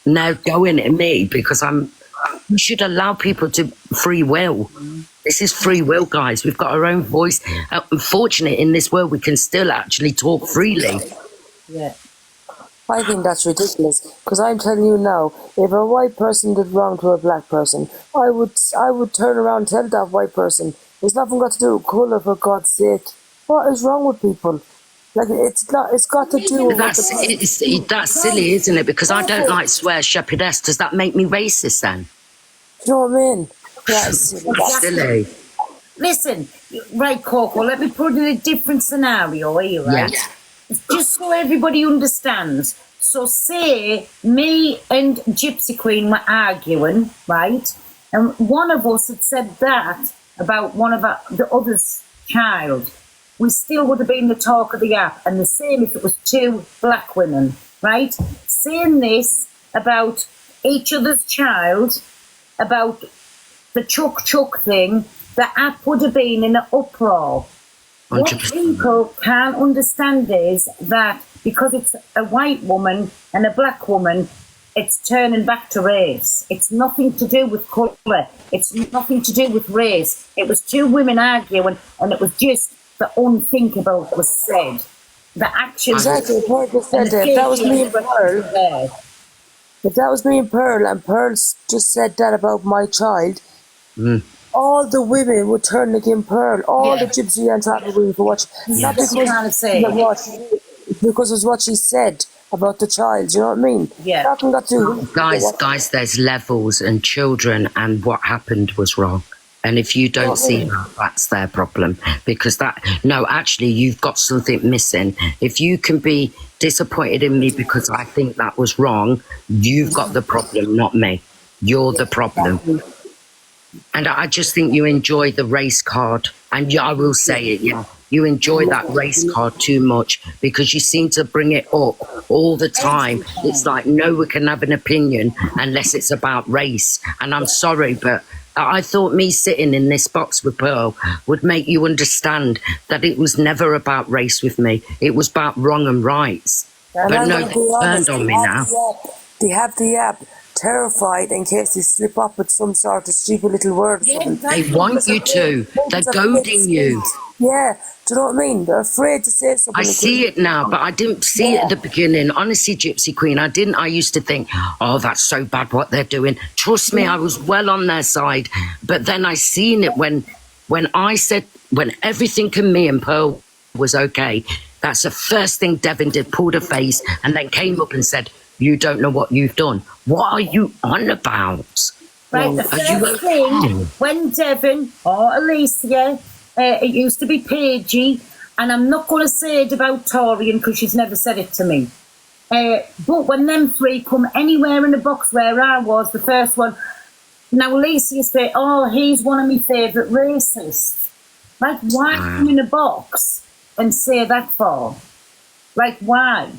Now going at me because we should allow people to free will. This is free will, guys. We've got our own voice. Unfortunately, in this world, we can still actually talk freely. Yeah. I think that's ridiculous. Because I'm telling you now, if a white person did wrong to a black person, I would turn around and tell that white person, it's nothing got to do with colour, for God's sake. What is wrong with people? Like, it's got to do with That's silly, isn't it? Because I don't like swear shepherdess. Does that make me racist then? Do you know what I mean? That's silly. Listen, right, Coco, let me put in a different scenario here, right? Yeah. Just so everybody understands. So say me and Gypsy Queen were arguing, right? And one of us had said that about one of the other's child. We still would have been the talk of the app. And the same if it was two black women, right? Saying this about each other's child, about the chuck thing, the app would have been in an uproar. 100%. What people can't understand is that because it's a white woman and a black woman, it's turning back to race. It's nothing to do with colour. It's nothing to do with race. It was two women arguing, and it was just the unthinkable was said. The actions. Exactly, Pearl just said that. If that was me and Pearl, if that was me and Pearl just said that about my child, all the women would turn against Pearl. All the Gypsy and Trapper women for watch. Not because it's what she said about the child. Do you know what I mean? Yeah. Nothing got to Guys, there's levels, and children, and what happened was wrong. And if you don't see that, that's their problem. Because actually, you've got something missing. If you can be disappointed in me because I think that was wrong, you've got the problem, not me. You're the problem. And I just think you enjoy the race card. And I will say it, you enjoy that race card too much because you seem to bring it up all the time. It's like no one can have an opinion unless it's about race. And I'm sorry, but I thought me sitting in this box with Pearl would make you understand that it was never about race with me. It was about wrong and rights. And but I'm no, gonna be honest, turned on me now. They have the app terrified in case they slip up with some sort of stupid little word. They want you to. They're goading you. Yeah, do you know what I mean? They're afraid to say something. I see it now, but I didn't see it at the beginning. Honestly, Gypsy Queen, I didn't. I used to think, oh, that's so bad what they're doing. Trust me, I was well on their side. But then I seen it when everything in me and Pearl was okay. That's the first thing Devin did, pulled her face, and then came up and said, you don't know what you've done. What are you on about? Right, the first thing, when Devin or Alicia, it used to be Paigey, and I'm not going to say it about Taurian because she's never said it to me. But when them three come anywhere in the box where I was, the first one, now Alicia say, oh, he's one of my favourite racists. Like, why come in a box and say that for? Like, why?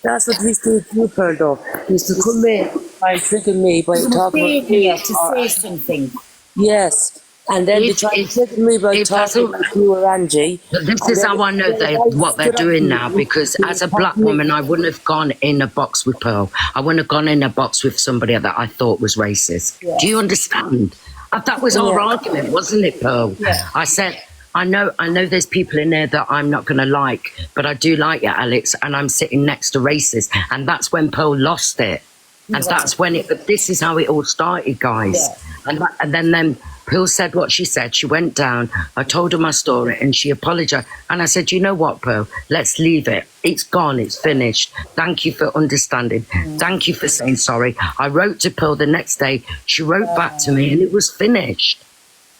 That's what he's doing to Pearl, though. He's to come in and trigger me by talking about me to say something. Yes. And then they try to trigger me by talking about you or Angie. This is how I know what they're doing now, because as a black woman, I wouldn't have gone in a box with Pearl. I wouldn't have gone in a box with somebody that I thought was racist. Yeah. Do you understand? That was our argument, wasn't it, Pearl? Yeah. I said, I know there's people in there that I'm not going to like, but I do like you, Alex, and I'm sitting next to racists. And that's when Pearl lost it. And that's when this is how it all started, guys. Yeah. And then Pearl said what she said. She went down. I told her my story and she apologized. And I said, you know what, Pearl? Let's leave it. It's gone. It's finished. Thank you for understanding. Thank you for saying sorry. I wrote to Pearl the next day. She wrote back to me and it was finished.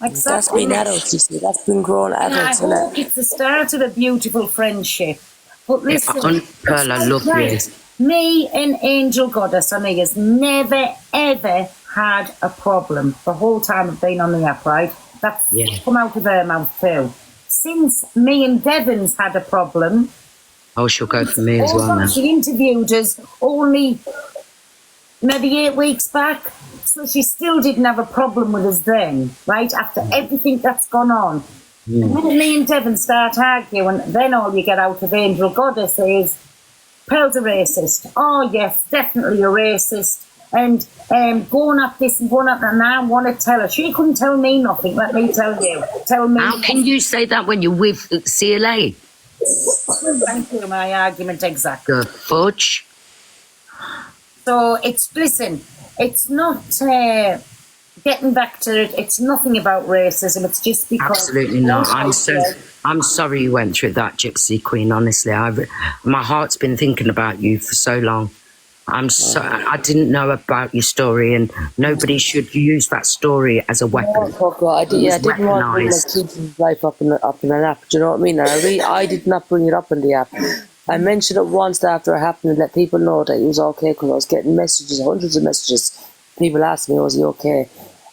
Exactly. That's been adults, you see. That's been grown adults. And I hope it's the start of a beautiful friendship. But listen, Pearl, I love you. Me and Angel Goddess, has never, ever had a problem the whole time I've been on the app, right? That's come out of her mouth too. Since me and Devin's had a problem. Oh, she'll go for me as well now. She interviewed us only maybe 8 weeks back. So she still didn't have a problem with us then, right? After everything that's gone on. The minute me and Devon start arguing, then all you get out of Angel Goddess is, Pearl's a racist. Oh yes, definitely a racist. And going at this and going at that, and I want to tell her. She couldn't tell me nothing, let me tell you. Tell me. How can you say that when you're with CLA? Thank you, my argument exactly. The fudge. So listen, it's not getting back to it. It's nothing about racism. It's just because Absolutely not. I'm sorry you went through that, Gypsy Queen. Honestly, my heart's been thinking about you for so long. I didn't know about your story, and nobody should use that story as a weapon. I didn't want to bring my kids' life up in an app. Do you know what I mean? I did not bring it up in the app. I mentioned it once after it happened to let people know that it was okay, because I was getting messages, hundreds of messages. People asked me, was he okay?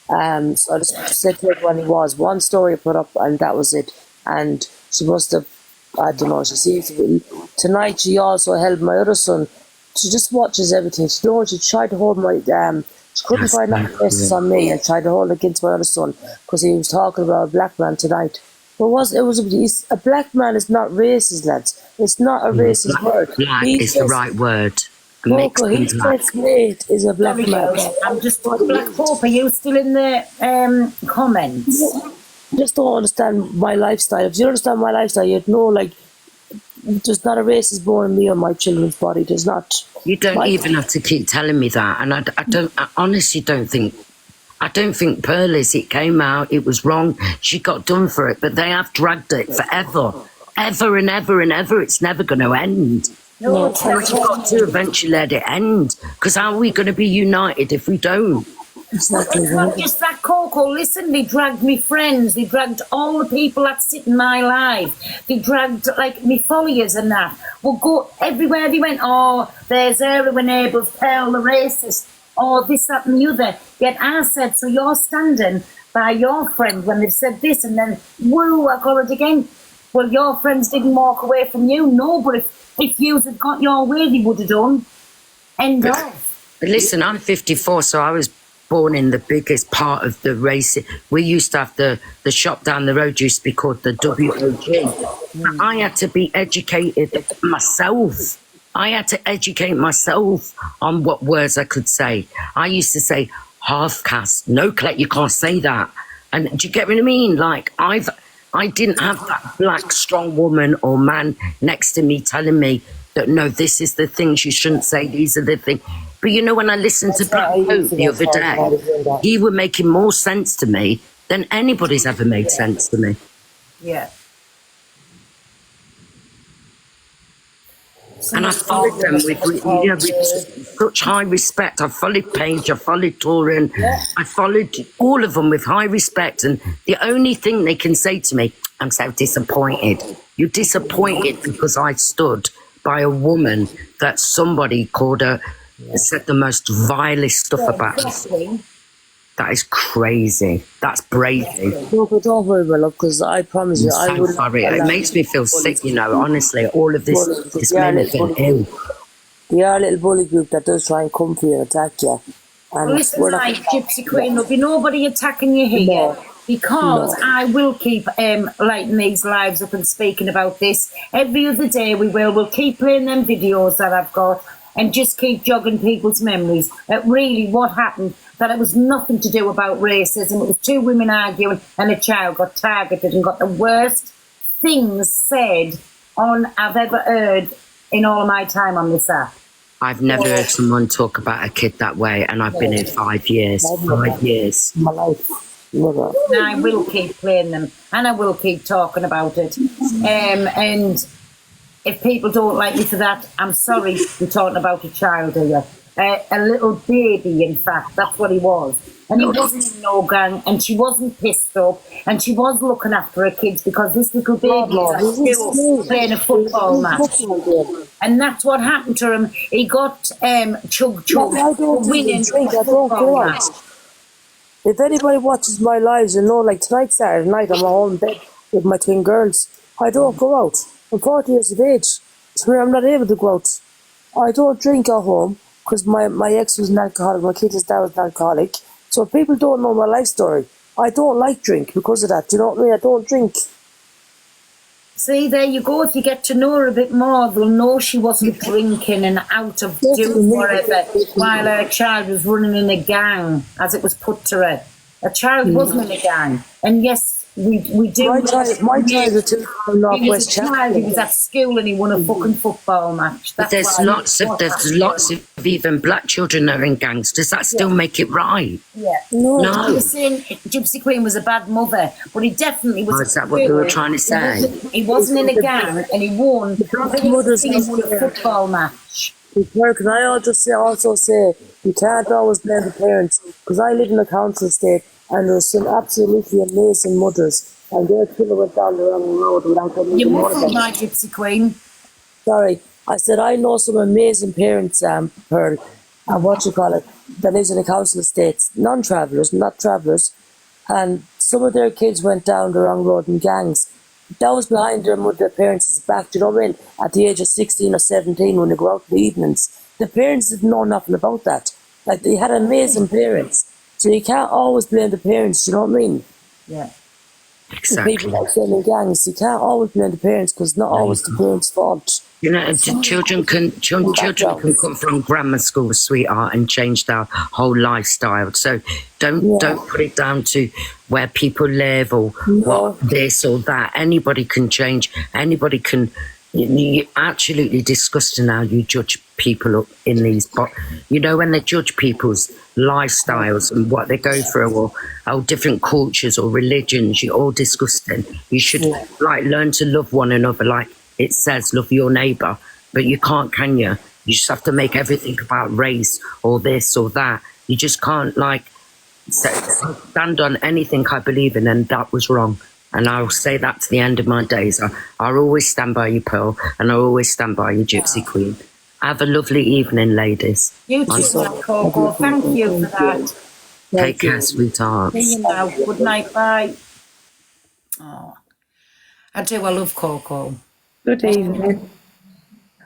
So I just said to everyone he was. One story I put up, and that was it. And she must have, I don't know, she seems to be. Tonight she also held my other son. She just watches everything. She tried to hold my, she couldn't find that basis on me, and tried to hold it against my other son, because he was talking about a black man tonight. A black man is not racist, lads. It's not a racist word. Black is the right word. Coco, he says mate is a black man. I'm just Black Hope. Are you still in the comments? Just don't understand my lifestyle. If you understand my lifestyle, you'd know, like, there's not a racist born in me or my children's body. There's not. You don't even have to keep telling me that, and I honestly don't think. I don't think Pearl is. It came out. It was wrong. She got done for it, but they have dragged it forever, ever and ever and ever. It's never going to end. No, We've got to eventually let it end, because how are we going to be united if we don't? Exactly. It's not just that, Coco. Listen, they dragged me friends. They dragged all the people that sit in my life. They dragged, like, me followers and that. We'll go everywhere they went. Oh, there's Erwin Abel's Pearl, the racist. Oh, this, that and the other. Yet I said, so you're standing by your friend when they've said this, and then, woo, I got it again. Well, your friends didn't walk away from you. No, but if you had got your way, they would have done. End of. But listen, I'm 54, so I was born in the biggest part of the race. We used to have the shop down the road used to be called the WOG. I had to be educated myself. I had to educate myself on what words I could say. I used to say half caste. No, Colette, you can't say that. And do you get what I mean? Like, I didn't have that black strong woman or man next to me telling me that, no, this is the things you shouldn't say, these are the things. But you know, when I listened to Black Hope the other day, he was making more sense to me than anybody's ever made sense to me. Yeah. And I followed them with such high respect. I followed Paige, I followed Taurian, I followed all of them with high respect. And the only thing they can say to me, I'm so disappointed. You're disappointed because I stood by a woman that somebody called her, said the most vilest stuff about us. That is crazy. That's brazy. Don't worry, my love, because I promise you, I would. Sorry, it makes me feel sick, you know, honestly. All of this men have been ill. We are a little bully group that does try and come for you and attack you. And well, listen, like Gypsy Queen, there'll be nobody attacking you here. Because I will keep lighting these lives up and speaking about this. Every other day we'll keep playing them videos that I've got and just keep jogging people's memories. Really what happened, that it was nothing to do about racism. It was two women arguing and a child got targeted and got the worst things said I've ever heard in all my time on this app. I've never heard someone talk about a kid that way, and I've been here 5 years. 5 years. My life. And I will keep playing them, and I will keep talking about it. And if people don't like me for that, I'm sorry. We're talking about a child here, a little baby. In fact, that's what he was. And he wasn't in no gang, and she wasn't pissed up, and she was looking after her kids because this little baby was at school playing a football match. And that's what happened to him. He got chug for winning a football match. If anybody watches my lives, you know, like tonight, Saturday night, I'm at home in bed with my twin girls. I don't go out. I'm 40 years of age, so I'm not able to go out. I don't drink at home because my ex was an alcoholic, my kid's dad was an alcoholic. So people don't know my life story. I don't like drink because of that. Do you know what I mean? I don't drink. See, there you go. If you get to know her a bit more, they'll know she wasn't drinking and out of doing whatever while her child was running in a gang, as it was put to her. A child wasn't in a gang. And yes, we do. My child is too from He was Northwest a child, he was at school and he won a fucking football match. But That's there's lots of even black children that are in gangs. Does that still make it right? Yeah. No. He was saying Gypsy Queen was a bad mother, but he definitely was. Oh, is that what they were trying to say? He wasn't in a gang and he won. Mothers he won a football match. Can I also say you can't always blame the parents, because I live in a council estate and there's some absolutely amazing mothers and their children went down the wrong road without them. You muffled my Gypsy Queen. Sorry, I said I know some amazing parents, Pearl, and that lives in a council estate, non-travellers, not travellers, and some of their kids went down the wrong road in gangs. That was behind their parents' back, do you know what I mean? At the age of 16 or 17 when they go out in the evenings. The parents didn't know nothing about that. Like, they had amazing parents. So you can't always blame the parents, do you know what I mean? Yeah. Exactly. The people that in gangs, you can't always blame the parents because it's not always the parents' fault. You know, children can come from grammar school, sweetheart, and change their whole lifestyle. So don't put it down to where people live or what this or that. Anybody can change. Anybody can. You're absolutely disgusting how you judge people in these. But you know, when they judge people's lifestyles and what they go through, or how different cultures or religions, you're all disgusting. You should learn to love one another, like it says, love your neighbour. But you can't, can you? You just have to make everything about race or this or that. You just can't stand on anything I believe in, and that was wrong. And I'll say that to the end of my days. I'll always stand by you, Pearl, and I'll always stand by you, Gypsy Queen. Have a lovely evening, ladies. You too, Coco. Thank you for that. Take care, sweetheart. See you now. Good night. Bye. Oh, I do. I love Coco. Good evening.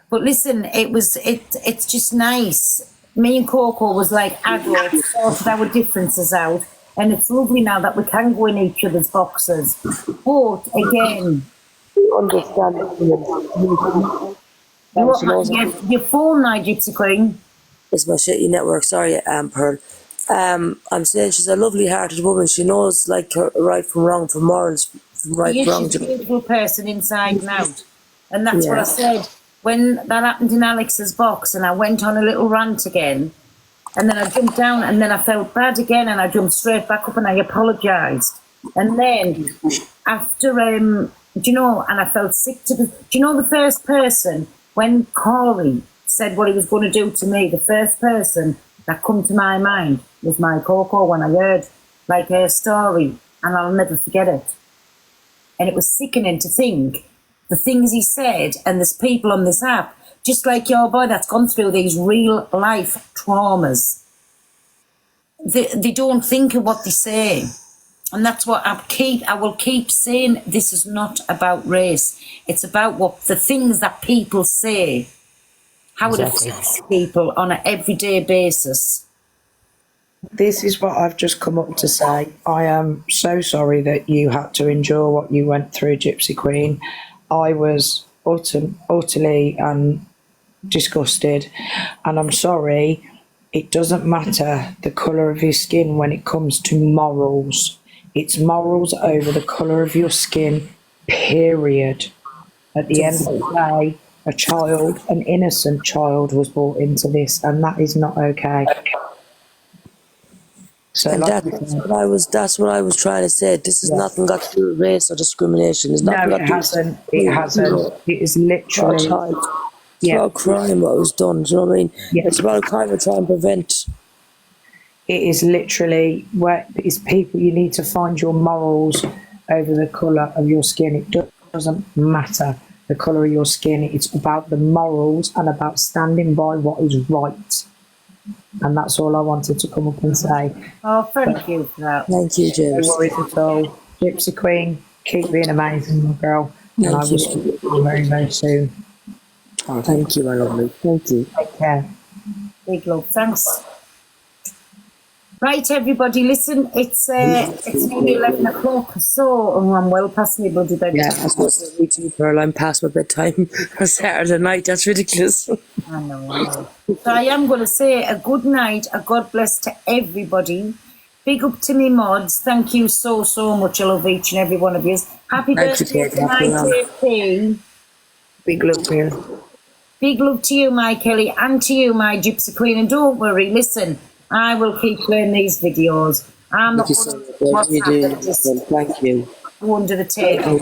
But listen, it's just nice. Me and Coco was like adults, sorted our differences out. And it's lovely now that we can go in each other's boxes. But again, understand. Your phone now, Gypsy Queen. It's my shitty network. Sorry, Pearl. I'm saying she's a lovely-hearted woman. She knows like her right from wrong, from morals, from right from wrong. She's a beautiful person inside and out, and that's what I said when that happened in Alex's box, and I went on a little rant again. And then I jumped down and then I felt bad again and I jumped straight back up and I apologised. And then after, do you know, and I felt sick do you know the first person, when Corey said what he was going to do to me, the first person that come to my mind was my Coco when I heard like her story, and I'll never forget it. And it was sickening to think the things he said, and there's people on this app just like your boy that's gone through these real life traumas. They don't think of what they say. And that's what I will keep saying. This is not about race. It's about what the things that people say, how it affects people on an everyday basis. This is what I've just come up to say. I am so sorry that you had to endure what you went through, Gypsy Queen. I was utterly disgusted, and I'm sorry. It doesn't matter the colour of your skin when it comes to morals. It's morals over the colour of your skin, period. At the end of the day, a child, an innocent child, was brought into this, and that is not okay. So and that's what I was trying to say. This is nothing got to do with race or discrimination. It's nothing no, it hasn't. It hasn't. It is literally. It's about crime what was done, do you know what I mean? It's about a crime we're trying to prevent. It is literally where it's people. You need to find your morals over the colour of your skin. It doesn't matter the colour of your skin. It's about the morals and about standing by what is right. And that's all I wanted to come up and say. Oh, thank you for that. Thank you, James. No worries at all. Gypsy Queen, keep being amazing, my girl. And I will see you very, very soon. Oh, thank you, my lovely. Thank you. Take care. Big love. Thanks. Right, everybody, listen. It's nearly 11 o'clock, so I'm well past my bloody bedtime. Yeah, I suppose for me too, Pearl. I'm past my bedtime on Saturday night. That's ridiculous. I know. So I am going to say a good night, a God bless to everybody. Big up to me mods. Thank you so much. I love each and every one of you. Happy birthday to my JP. Big love, Pearl. Big love to you, my Kelly, and to you, my Gypsy Queen. And don't worry, listen, I will keep playing these videos. I'm not going to Thank you. go under the table.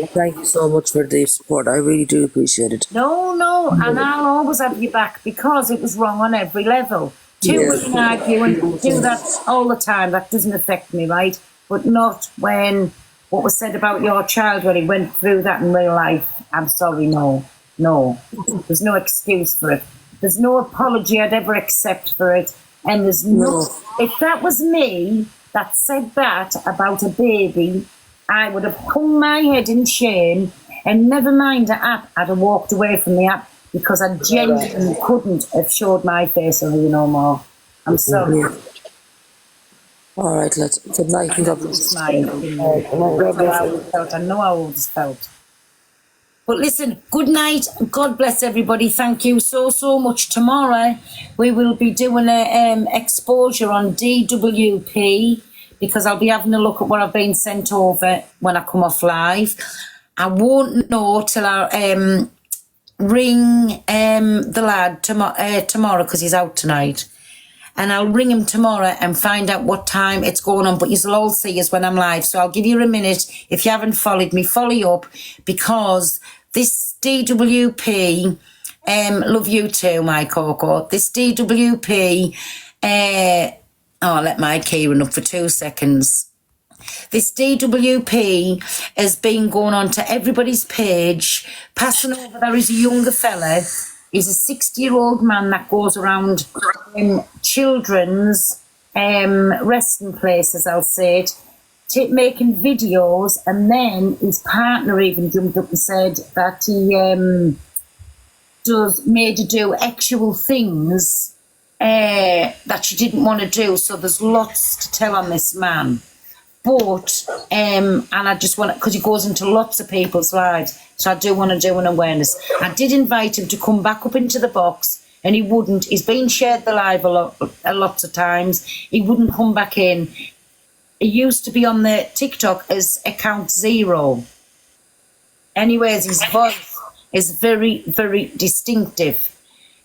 Thank you so much for the support. I really do appreciate it. No, and I'll always have you back because it was wrong on every level. Two women arguing, do that all the time. That doesn't affect me, right? But not when what was said about your child when he went through that in real life. I'm sorry, no. There's no excuse for it. There's no apology I'd ever accept for it. And there's no. If that was me that said that about a baby, I would have hung my head in shame and never mind the app. I'd have walked away from the app because I genuinely couldn't have showed my face on you no more. I'm sorry. All right, let's. Good night and God bless. I know how I felt. But listen, good night. God bless everybody. Thank you so much. Tomorrow we will be doing a exposure on DWP because I'll be having a look at what I've been sent over when I come off live. I won't know till I ring the lad tomorrow because he's out tonight. And I'll ring him tomorrow and find out what time it's going on. But you'll all see us when I'm live. So I'll give you a minute. If you haven't followed me, follow up because this DWP, love you too, my Coco. This DWP, I'll let my Kieran up for 2 seconds. This DWP has been going on to everybody's page, passing over. There is a younger fella. He's a 60-year-old man that goes around children's resting places, I'll say it, making videos, and then his partner even jumped up and said that he made her do actual things that she didn't want to do. So there's lots to tell on this man. But, and I just want to, because he goes into lots of people's lives, so I do want to do an awareness. I did invite him to come back up into the box, and he wouldn't. He's been shared the live a lot of times. He wouldn't come back in. He used to be on the TikTok as account 0. Anyways, his voice is very, very distinctive.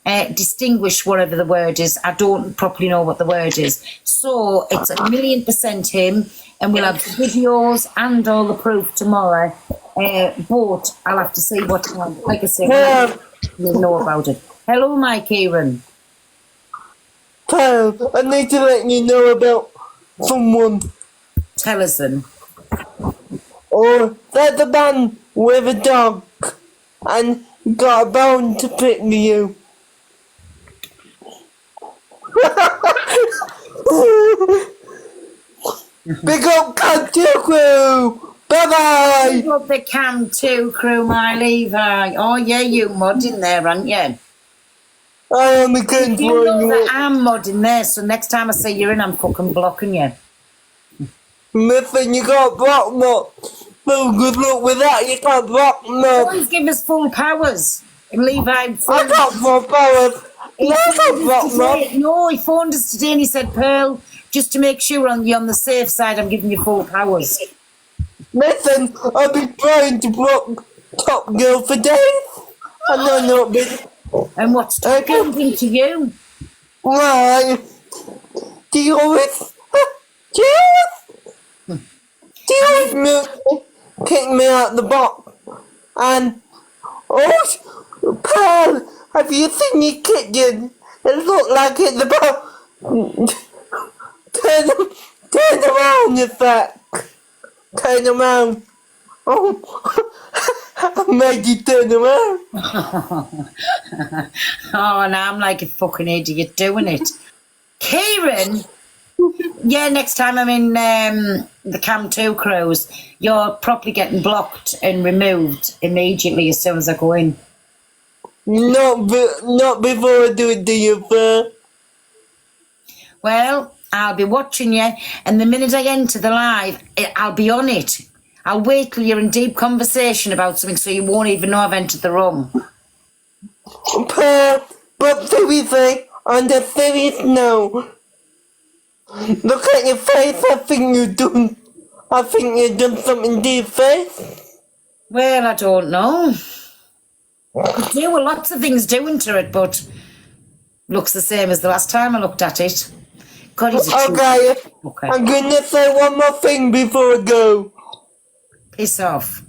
Distinguish, whatever the word is. I don't properly know what the word is. So it's 1,000,000% him, and we'll have videos and all the proof tomorrow. But I'll have to see what time. Like I said, we'll know about it. Hello, my Kieran. Kyle, I need to let you know about someone. Tell us then. Oh, there's a man with a dog, and got a bone to pick with you. Big up Cam 2 crew! Bye bye! Big up the Cam 2 crew, my Levi. Oh yeah, you modding there, aren't you? I am again. You know that I'm modding there, so next time I see you in, I'm fucking blocking you. Listen, you got block mod. Well, good luck with that. You got block mod. Always give us full powers. Levi. I got full powers. No, he phoned us today and he said, Pearl, just to make sure you're on the safe side, I'm giving you full powers. Listen, I've been trying to block Top Girl for days. And I'm not been. And what's Top Girl doing to you? Why? Do you always kick me out the box? And, oh, Pearl, have you seen your kitchen? It looked like it's about... Turn around, you sec. Turn around. Oh, I made you turn around. Oh, and I'm like a fucking idiot doing it. Kieran, yeah, next time I'm in the Cam 2 crews, you're probably getting blocked and removed immediately as soon as I go in. Not before I do it to you, sir. Well, I'll be watching you, and the minute I enter the live, I'll be on it. I'll wait till you're in deep conversation about something so you won't even know I've entered the room. But seriously, on the serious note, look at your face. I think you've done something to your face. Well, I don't know. Could do lots of things doing to it, but looks the same as the last time I looked at it. God, he's a Okay, okay. I'm gonna say one more thing before I go. Piss off.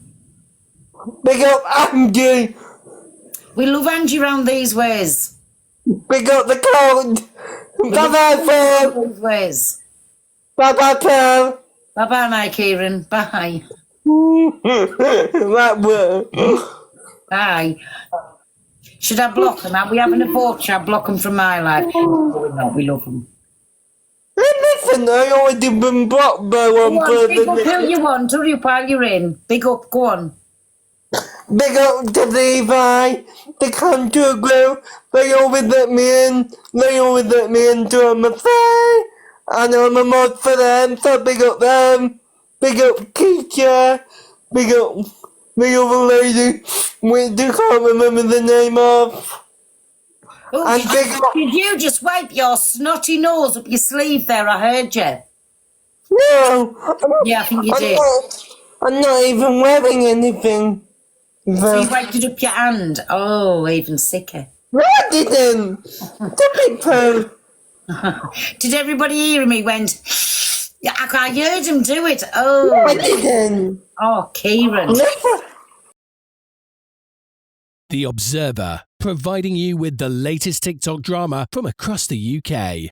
Big up Angie. We love Angie round these ways. Big up the code. Bye-bye, Phil. These ways. Bye-bye, Phil. Bye-bye, my Kieran. Bye. That worked. Bye. Should I block them? Are we having a vote? Should I block them from my life? No, we love them. Listen, I already been blocked by one person. Big up who you want. Hurry up while you're in. Big up, go on. Big up to Levi, the country group. They always let me in. They always let me into a affair. And I'm a mod for them, so big up them. Big up Keisha. Big up the other lady, which I can't remember the name of. Oh, And big up. did you just wipe your snotty nose up your sleeve there? I heard you. No. Yeah, I think you did. I'm not even wearing anything. So you wiped it up your hand. Oh, even sicker. No, I didn't. The big poo. Did everybody hear him? He went, yeah, I heard him do it. Oh. No, I didn't. Oh, Kieran. The Observer, providing you with the latest TikTok drama from across the UK.